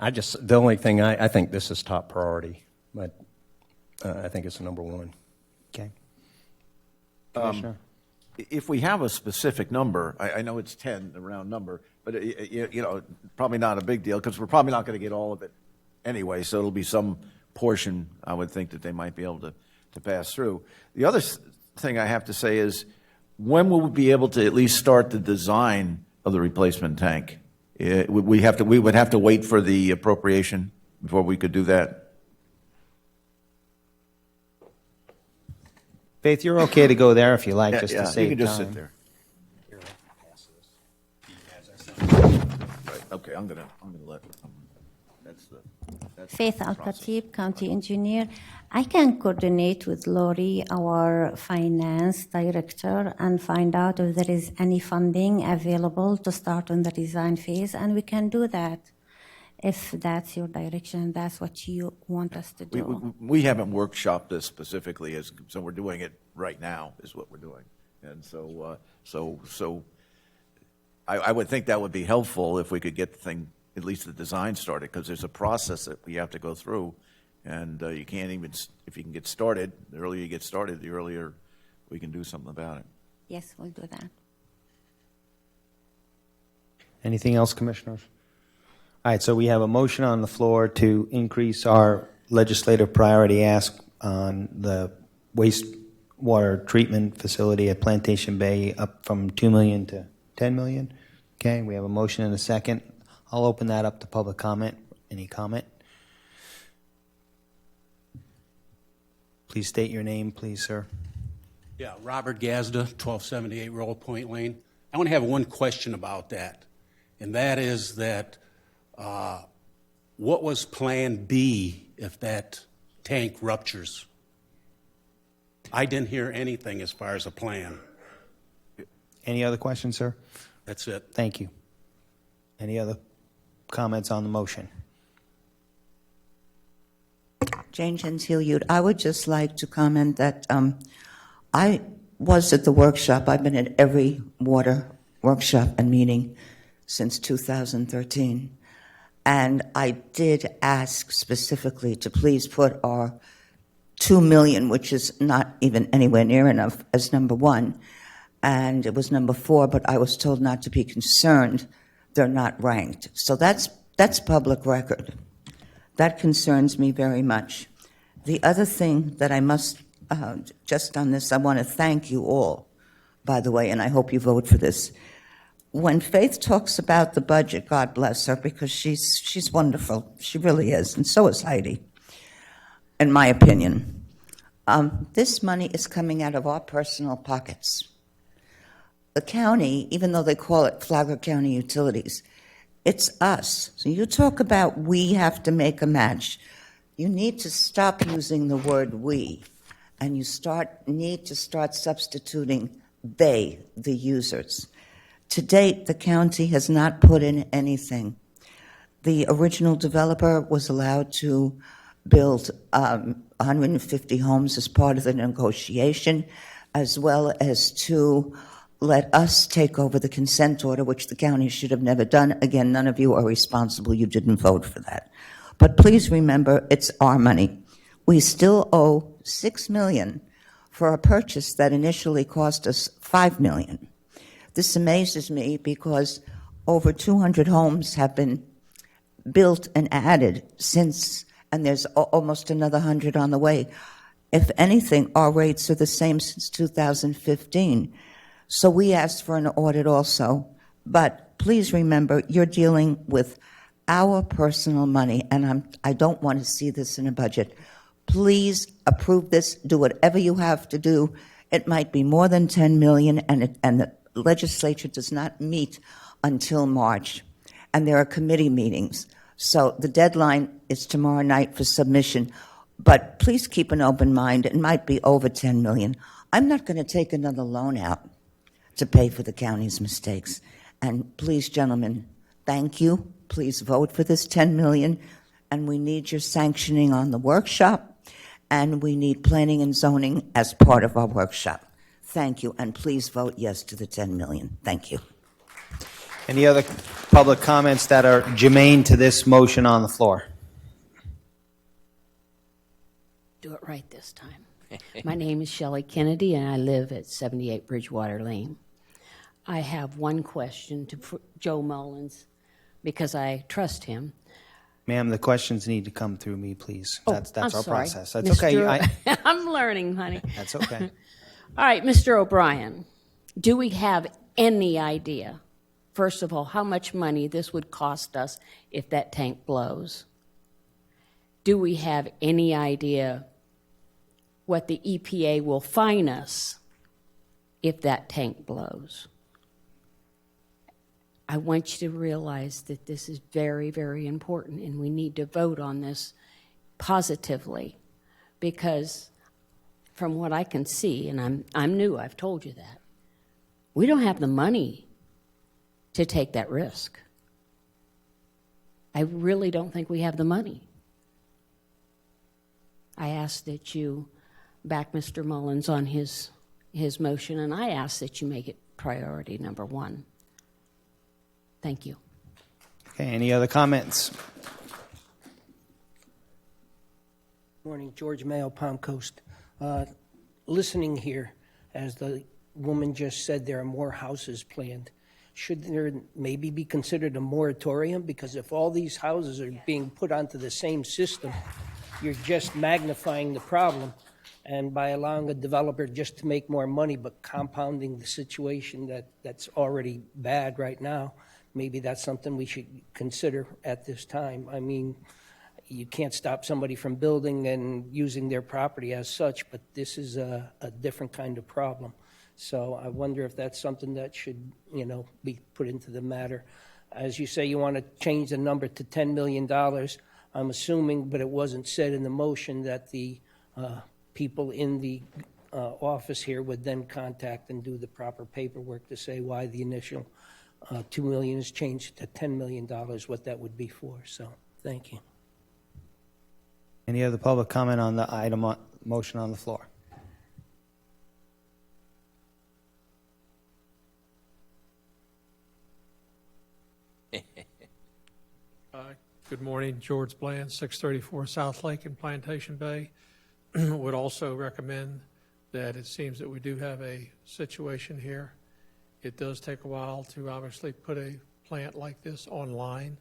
The only thing, I think this is top priority, but I think it's number 1. Okay. Commissioner? If we have a specific number, I know it's 10, the round number, but probably not a big deal because we're probably not going to get all of it anyway. So it'll be some portion, I would think, that they might be able to pass through. The other thing I have to say is, when will we be able to at least start the design of the replacement tank? We would have to wait for the appropriation before we could do that. Faith, you're okay to go there if you like, just to save time. You can just sit there. Right, okay, I'm gonna let. That's Faith Al-Khatib, County Engineer. I can coordinate with Lori, our finance director, and find out if there is any funding available to start on the design phase, and we can do that. if that's your direction, that's what you want us to do. We haven't workshopped this specifically, so we're doing it right now, is what we're doing. And so I would think that would be helpful if we could get the thing, at least the design started, because there's a process that we have to go through. And you can't even, if you can get started, the earlier you get started, the earlier we can do something about it. Yes, we'll do that. Anything else, commissioners? All right, so we have a motion on the floor to increase our legislative priority ask on the wastewater treatment facility at Plantation Bay up from $2 million to $10 million. Okay, we have a motion and a second. I'll open that up to public comment. Any comment? Please state your name, please, sir. Yeah, Robert Gazda, 1278 Royal Point Lane. I want to have one question about that, and that is that what was Plan B if that tank ruptures? I didn't hear anything as far as a plan. Any other questions, sir? That's it. Thank you. Any other comments on the motion? Jane Gentile Youth. I would just like to comment that I was at the workshop. I've been at every water workshop and meeting since 2013. And I did ask specifically to please put our $2 million, which is not even anywhere near enough, as number one. And it was number 4, but I was told not to be concerned. They're not ranked. So that's public record. That concerns me very much. The other thing that I must, just on this, I want to thank you all, by the way, and I hope you vote for this. When Faith talks about the budget, God bless her, because she's wonderful. She really is, and so is Heidi, in my opinion. This money is coming out of our personal pockets. The county, even though they call it Flagler County Utilities, it's us. So you talk about we have to make a match. You need to stop using the word we, and you need to start substituting they, the users. To date, the county has not put in anything. The original developer was allowed to build 150 homes as part of the negotiation, as well as to let us take over the consent order, which the county should have never done. Again, none of you are responsible. You didn't vote for that. But please remember, it's our money. We still owe $6 million for a purchase that initially cost us $5 million. This amazes me because over 200 homes have been built and added since, and there's almost another 100 on the way. If anything, our rates are the same since 2015. So we asked for an audit also. But please remember, you're dealing with our personal money, and I don't want to see this in a budget. Please approve this. Do whatever you have to do. It might be more than $10 million, and the legislature does not meet until March, and there are committee meetings. So the deadline is tomorrow night for submission. But please keep an open mind. It might be over $10 million. I'm not going to take another loan out to pay for the county's mistakes. And please, gentlemen, thank you. Please vote for this $10 million. And we need your sanctioning on the workshop. And we need planning and zoning as part of our workshop. Thank you. And please vote yes to the $10 million. Thank you. Any other public comments that are germane to this motion on the floor? Do it right this time. My name is Shelley Kennedy, and I live at 78 Bridgewater Lane. I have one question to Joe Mullins, because I trust him. Ma'am, the questions need to come through me, please. That's I'm our sorry. process. That's Mr. okay. I'm learning, honey. That's okay. All right, Mr. O'Brien, do we have any idea, first of all, how much money this would cost us if that tank blows? Do we have any idea what the EPA will fine us if that tank blows? I want you to realize that this is very, very important, and we need to vote on this positively, because from what I can see, and I'm new, I've told you that, we don't have the money to take that risk. I really don't think we have the money. I ask that you back Mr. Mullins on his motion, and I ask that you make it priority number one. Thank you. Okay, any other comments? Morning, George Mayo, Palm Coast. Listening here, as the woman just said, there are more houses planned. Should there maybe be considered a moratorium? Because if all these houses are being put onto the same system, you're just magnifying the problem. And by allowing a developer just to make more money, but compounding the situation that's already bad right now, maybe that's something we should consider at this time. I mean, you can't stop somebody from building and using their property as such, but this is a different kind of problem. So I wonder if that's something that should, be put into the matter. As you say, you want to change the number to $10 million. I'm assuming, but it wasn't said in the motion, that the people in the office here would then contact and do the proper paperwork to say why the initial $2 million is changed to $10 million, what that would be for. So thank you. Any other public comment on the item motion on the floor? Good morning, George Bland, 634 South Lake in Plantation Bay. Would also recommend that it seems that we do have a situation here. It does take a while to obviously put a plant like this online,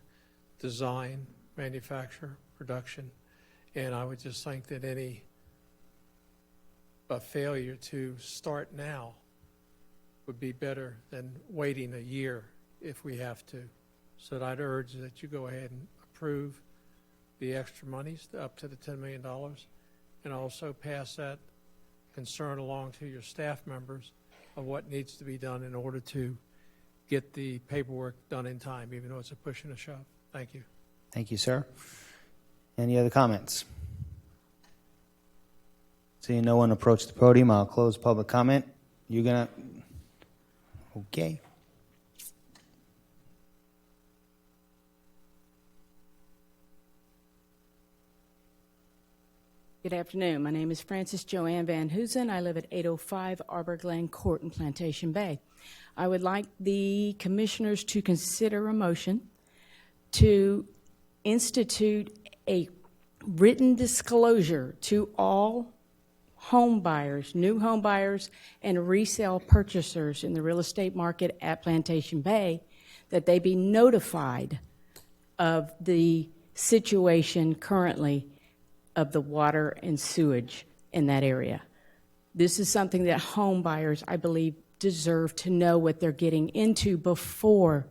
design, manufacture, production, and I would just think that any failure to start now would be better than waiting a year if we have to. So I'd urge that you go ahead and approve the extra monies up to the $10 million and also pass that concern along to your staff members of what needs to be done in order to get the paperwork done in time, even though it's a push and a shove. Thank you. Thank you, sir. Any other comments? Seeing no one approach the podium, I'll close public comment. You're going to... Okay. Good afternoon. My name is Frances Joanne Van Hoosen. I live at 805 Arbor Glen Court in Plantation Bay. I would like the commissioners to consider a motion to institute a written disclosure to all home buyers, new home buyers, and resale purchasers in the real estate market at Plantation Bay, that they be notified of the situation currently of the water and sewage in that area. This is something that home buyers, I believe, deserve to know what they're getting into before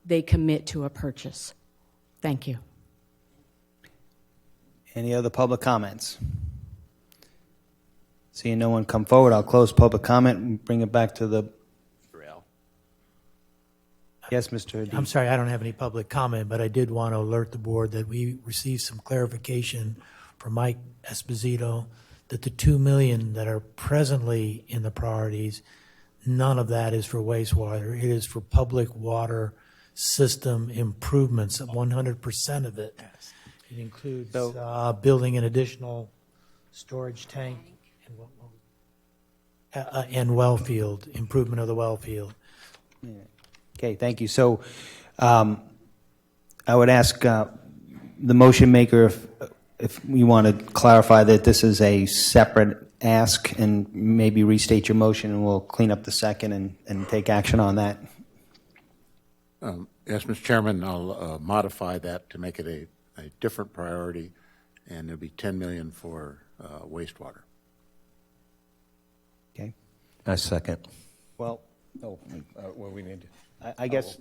they commit to a purchase. Thank you. Any other public comments? Seeing no one come forward, I'll close public comment and bring it back to the... Yes, Mr. Hadid. I'm sorry, I don't have any public comment, but I did want to alert the board that we received some clarification from Mike Esposito that the $2 million that are presently in the priorities, none of that is for wastewater. It is for public water system improvements, 100% of it. It includes building an additional storage tank and well field, improvement of the well field. Okay, thank you. So I would ask the motion maker if you want to clarify that this is a separate ask and maybe restate your motion, and we'll clean up the second and take action on that. Yes, Mr. Chairman, I'll modify that to make it a different priority, and it'll be $10 million for wastewater. Okay. I second. Well, we need to... I guess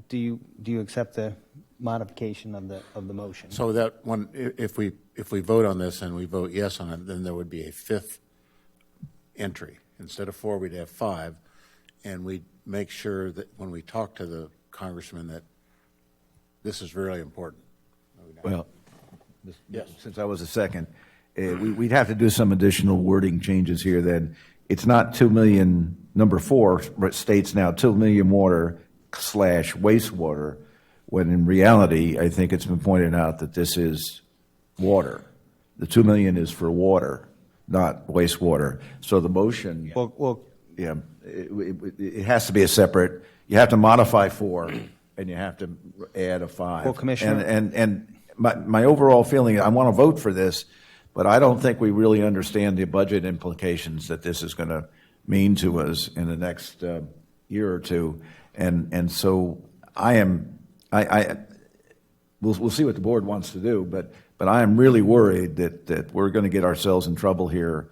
do you accept the modification of the motion? So that one, if we vote on this and we vote yes on it, then there would be a fifth entry. Instead of 4, we'd have 5, and we'd make sure that when we talk to the congressman that this is really important. Well, yes. Since I was a second, we'd have to do some additional wording changes here. Then it's not 2 million. Number 4 states now 2 million water / wastewater. when in reality, I think it's been pointed out that this is water. The 2 million is for water, not wastewater. So the motion, yeah, it has to be a separate, you have to modify 4, and you have to add a 5. Well, Commissioner- And my overall feeling, I want to vote for this, but I don't think we really understand the budget implications that this is going to mean to us in the next year or two. And so we'll see what the board wants to do, but I am really worried that we're going to get ourselves in trouble here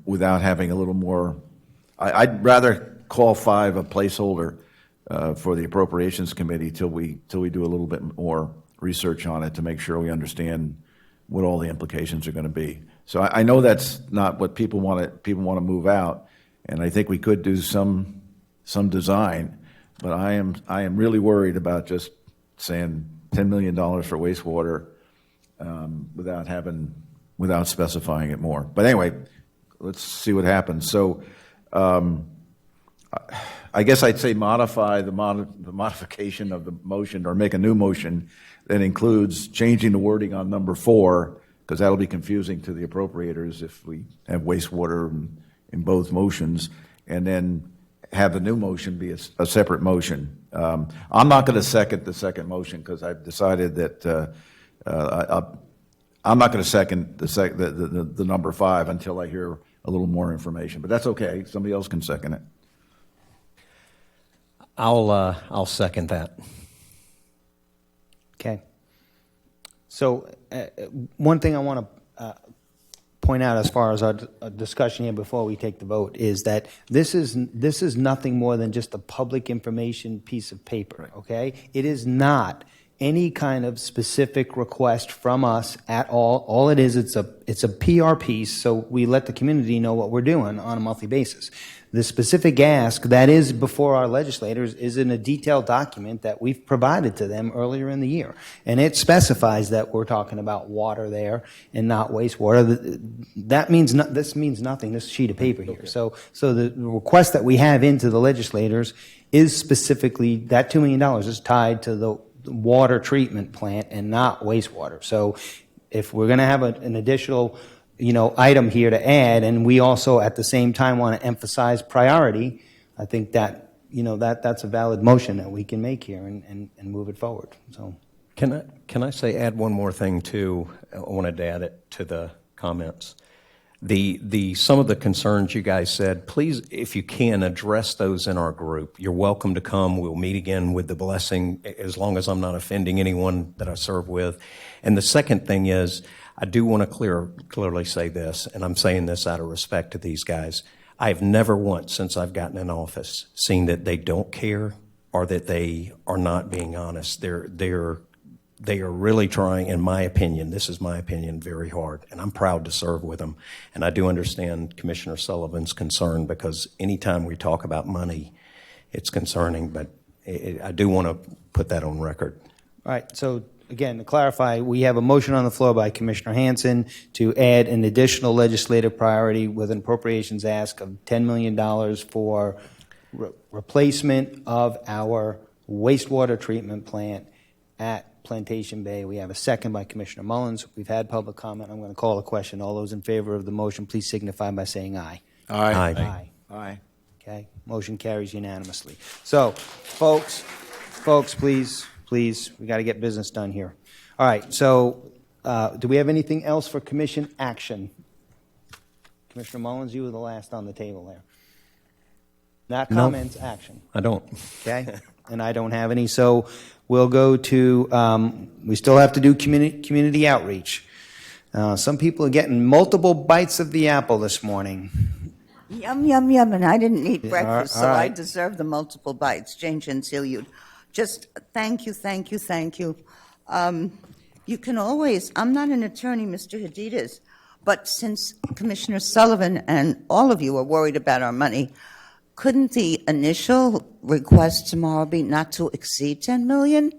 without having a little more. I'd rather call 5 a placeholder for the Appropriations Committee till we do a little bit more research on it to make sure we understand what all the implications are going to be. So I know that's not what people want to move out, and I think we could do some design, but I am really worried about just saying $10 million for wastewater without specifying it more. But anyway, let's see what happens. So I guess I'd say modify the modification of the motion, or make a new motion that includes changing the wording on number 4, because that'll be confusing to the appropriators if we have wastewater in both motions, and then have the new motion be a separate motion. I'm not going to second the second motion because I've decided that I'm not going to second the number 5 until I hear a little more information. But that's okay. Somebody else can second it. I'll second that. Okay. So one thing I want to point out as far as our discussion here before we take the vote is that this is nothing more than just a public information piece of paper, okay? It is not any kind of specific request from us at all. All it is, it's a PR piece, so we let the community know what we're doing on a monthly basis. The specific ask that is before our legislators is in a detailed document that we've provided to them earlier in the year. And it specifies that we're talking about water there and not wastewater. That means this means nothing, this sheet of paper here. So the request that we have into the legislators is specifically, that $2 million is tied to the water treatment plant and not wastewater. So if we're going to have an additional item here to add, and we also at the same time want to emphasize priority, I think that, that's a valid motion that we can make here and move it forward. So, Can I say, add one more thing too? I wanted to add it to the comments. Some of the concerns you guys said, please, if you can, address those in our group. You're welcome to come. We'll meet again with the blessing, as long as I'm not offending anyone that I serve with. And the second thing is, I do want to clearly say this, and I'm saying this out of respect to these guys. I've never once, since I've gotten in office, seen that they don't care or that they are not being honest. They are really trying, in my opinion, this is my opinion, very hard, and I'm proud to serve with them. And I do understand Commissioner Sullivan's concern, because anytime we talk about money, it's concerning, but I do want to put that on record. all right, so again, to clarify, we have a motion on the floor by Commissioner Hanson to add an additional legislative priority with an appropriations ask of $10 million for replacement of our wastewater treatment plant at Plantation Bay. We have a second by Commissioner Mullins. We've had public comment. I'm going to call a question. All those in favor of the motion, please signify by saying aye. Aye. Aye. Aye. Okay, motion carries unanimously. So, folks, please, we got to get business done here. All right, so do we have anything else for commission action? Commissioner Mullins, you were the last on the table there. Not comments, action. I don't. Okay, and I don't have any, so we'll go to, we still have to do community outreach. Some people are getting multiple bites of the apple this morning. Yum, yum, yum, and I didn't eat breakfast, all so I right. deserve the multiple bites. Jane Gentile, just thank you. You can always, I'm not an attorney, Mr. Hadidas, but since Commissioner Sullivan and all of you are worried about our money, couldn't the initial request tomorrow be not to exceed $10 million?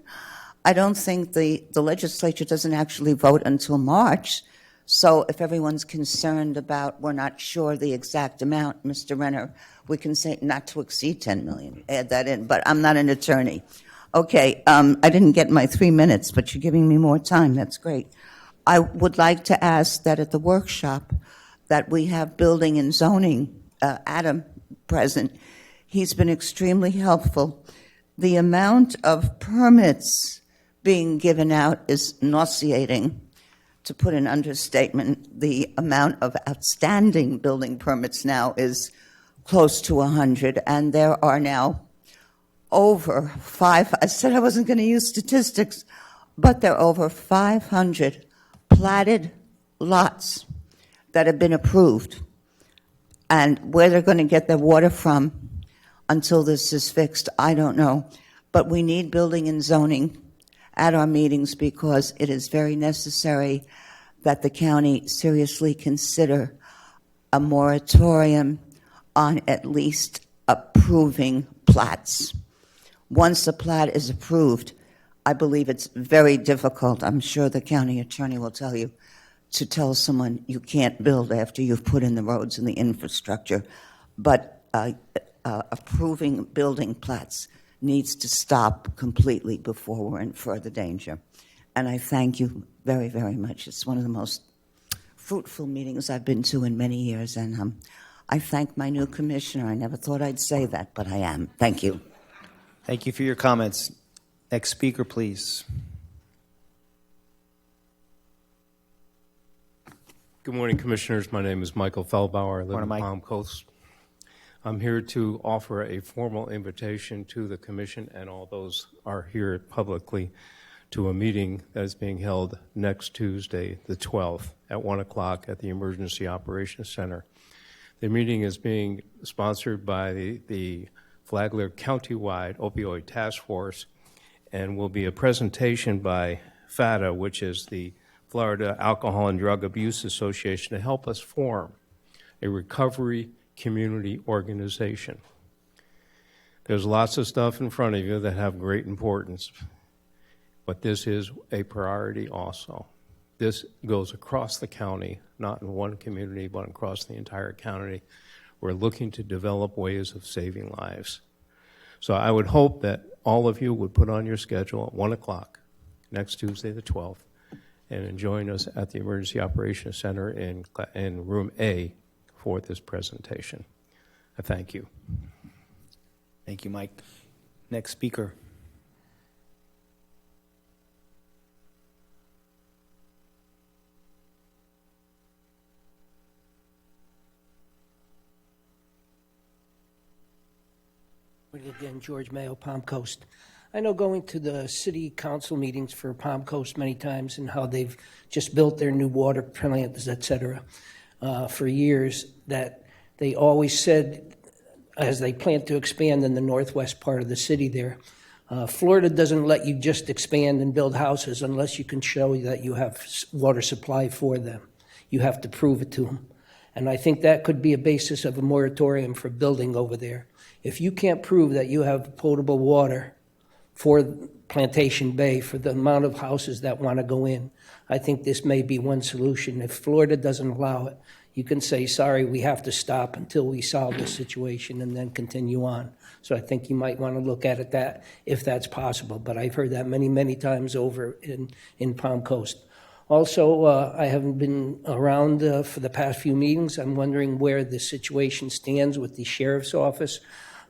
I don't think the legislature doesn't actually vote until March. So if everyone's concerned about we're not sure the exact amount, Mr. Renner, we can say not to exceed $10 million. Add that in, but I'm not an attorney. Okay, I didn't get my 3 minutes, but you're giving me more time. That's great. I would like to ask that at the workshop that we have building and zoning, Adam present. He's been extremely helpful. The amount of permits being given out is nauseating, to put an understatement. The amount of outstanding building permits now is close to 100, and there are now over I said I wasn't going to use statistics, but there are over 500 platted lots that have been approved. And where they're going to get their water from until this is fixed, I don't know. But we need building and zoning at our meetings because it is very necessary that the county seriously consider a moratorium on at least approving plats. Once a plat is approved, I believe it's very difficult, I'm sure the county attorney will tell you, to tell someone you can't build after you've put in the roads and the infrastructure. But approving building plats needs to stop completely before we're in further danger. And I thank you very, very much. It's one of the most fruitful meetings I've been to in many years, and I thank my new commissioner. I never thought I'd say that, but I am. Thank you. Thank you for your comments. Next speaker, please. Good morning, Commissioners. My name is Michael Feldbauer. I live in Palm Coast. I'm here to offer a formal invitation to the Commission and all those are here publicly to a meeting that is being held next Tuesday, the 12th, at 1 o'clock at the Emergency Operations Center. The meeting is being sponsored by the Flagler Countywide Opioid Task Force and will be a presentation by FATA, which is the Florida Alcohol and Drug Abuse Association, to help us form a recovery community organization. There's lots of stuff in front of you that have great importance, but this is a priority also. This goes across the county, not in one community, but across the entire county. We're looking to develop ways of saving lives. So I would hope that all of you would put on your schedule at 1 o'clock next Tuesday, the 12th, and join us at the Emergency Operations Center in Room A for this presentation. I thank you. Thank you, Mike. Next speaker. Again, George Mayo, Palm Coast. I know going to the city council meetings for Palm Coast many times and how they've just built their new water plants, et cetera, for years, that they always said, as they plan to expand in the northwest part of the city there, Florida doesn't let you just expand and build houses unless you can show that you have water supply for them. You have to prove it to them. And I think that could be a basis of a moratorium for building over there. If you can't prove that you have potable water for Plantation Bay, for the amount of houses that want to go in, I think this may be one solution. If Florida doesn't allow it, you can say, sorry, we have to stop until we solve this situation and then continue on. So I think you might want to look at it that if that's possible. But I've heard that many, many times over in Palm Coast. Also, I haven't been around for the past few meetings. I'm wondering where the situation stands with the sheriff's office,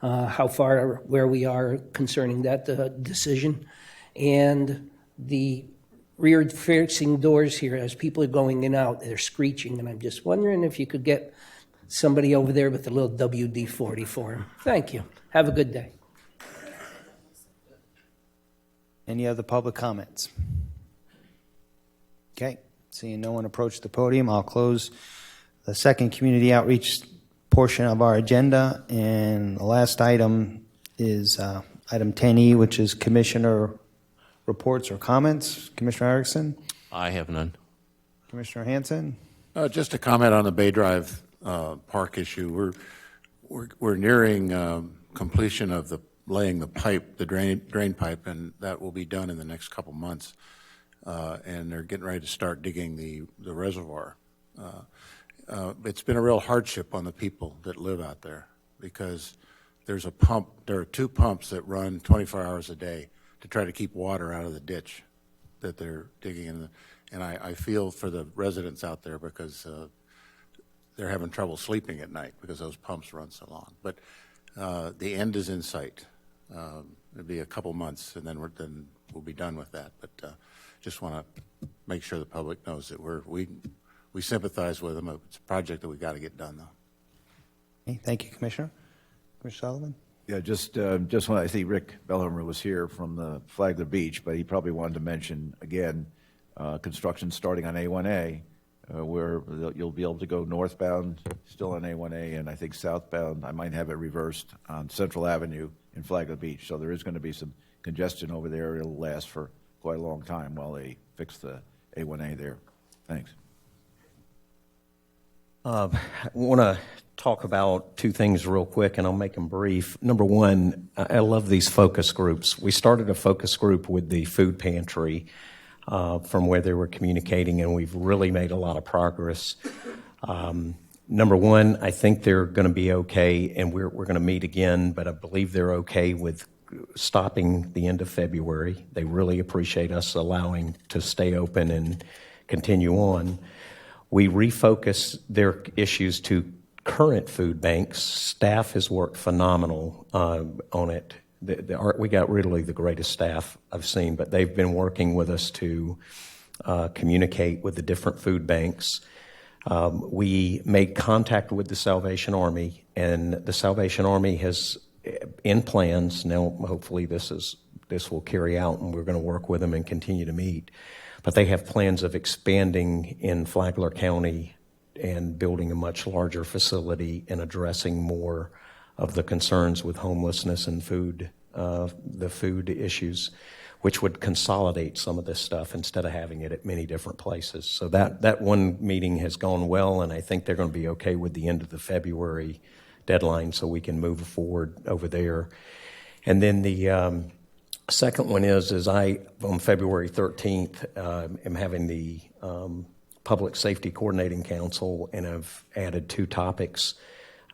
how far where we are concerning that decision, and the rear-facing doors here. As people are going in and out, they're screeching, and I'm just wondering if you could get somebody over there with a little WD-40 for them. Thank you. Have a good day. Any other public comments? Okay, seeing no one approach the podium, I'll close the second community outreach portion of our agenda. And the last item is item 10E, which is commissioner reports or comments. Commissioner Erickson? I have none. Commissioner Hanson? Just a comment on the Bay Drive Park issue. We're nearing completion of laying the pipe, the drain pipe, and that will be done in the next couple months. And they're getting ready to start digging the reservoir. It's been a real hardship on the people that live out there because there's a pump. There are two pumps that run 24 hours a day to try to keep water out of the ditch that they're digging in. And I feel for the residents out there because they're having trouble sleeping at night because those pumps run so long. But the end is in sight. It'll be a couple months, and then we'll be done with that. But just want to make sure the public knows that we sympathize with them. It's a project that we got to get done, though. Okay, thank you, Commissioner. Commissioner Sullivan? Yeah, just when I see Rick Bellhammer was here from the Flagler Beach, but he probably wanted to mention again, construction starting on A1A, where you'll be able to go northbound still on A1A, and I think southbound, I might have it reversed on Central Avenue in Flagler Beach. So there is going to be some congestion over there. It'll last for quite a long time while they fix the A1A there. Thanks. I want to talk about two things real quick, and I'll make them brief. Number one, I love these focus groups. We started a focus group with the food pantry from where they were communicating, and we've really made a lot of progress. Number one, I think they're going to be okay, and we're going to meet again, but I believe they're okay with stopping the end of February. They really appreciate us allowing to stay open and continue on. We refocus their issues to current food banks. Staff has worked phenomenal on it. We got really the greatest staff I've seen, but they've been working with us to communicate with the different food banks. We made contact with the Salvation Army, and the Salvation Army has in plans, now hopefully this will carry out, and we're going to work with them and continue to meet, but they have plans of expanding in Flagler County and building a much larger facility and addressing more of the concerns with homelessness and food, the food issues, which would consolidate some of this stuff instead of having it at many different places. So that one meeting has gone well, and I think they're going to be okay with the end of the February deadline so we can move forward over there. And then the second one is I, on February 13th, am having the Public Safety Coordinating Council, and I've added two topics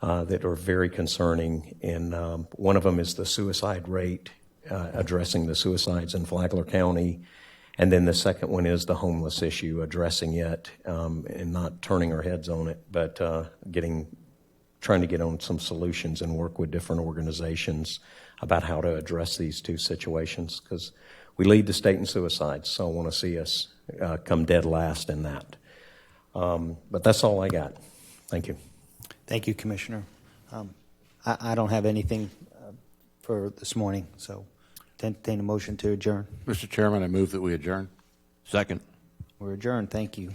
that are very concerning. And one of them is the suicide rate, addressing the suicides in Flagler County. And then the second one is the homeless issue, addressing it and not turning our heads on it, but trying to get on some solutions and work with different organizations about how to address these two situations, because we lead the state in suicides, so I want to see us come dead last in that. But that's all I got. Thank you. Thank you, Commissioner. I don't have anything for this morning, so entertain a motion to adjourn. Mr. Chairman, I move that we adjourn. Second. We're adjourned. Thank you.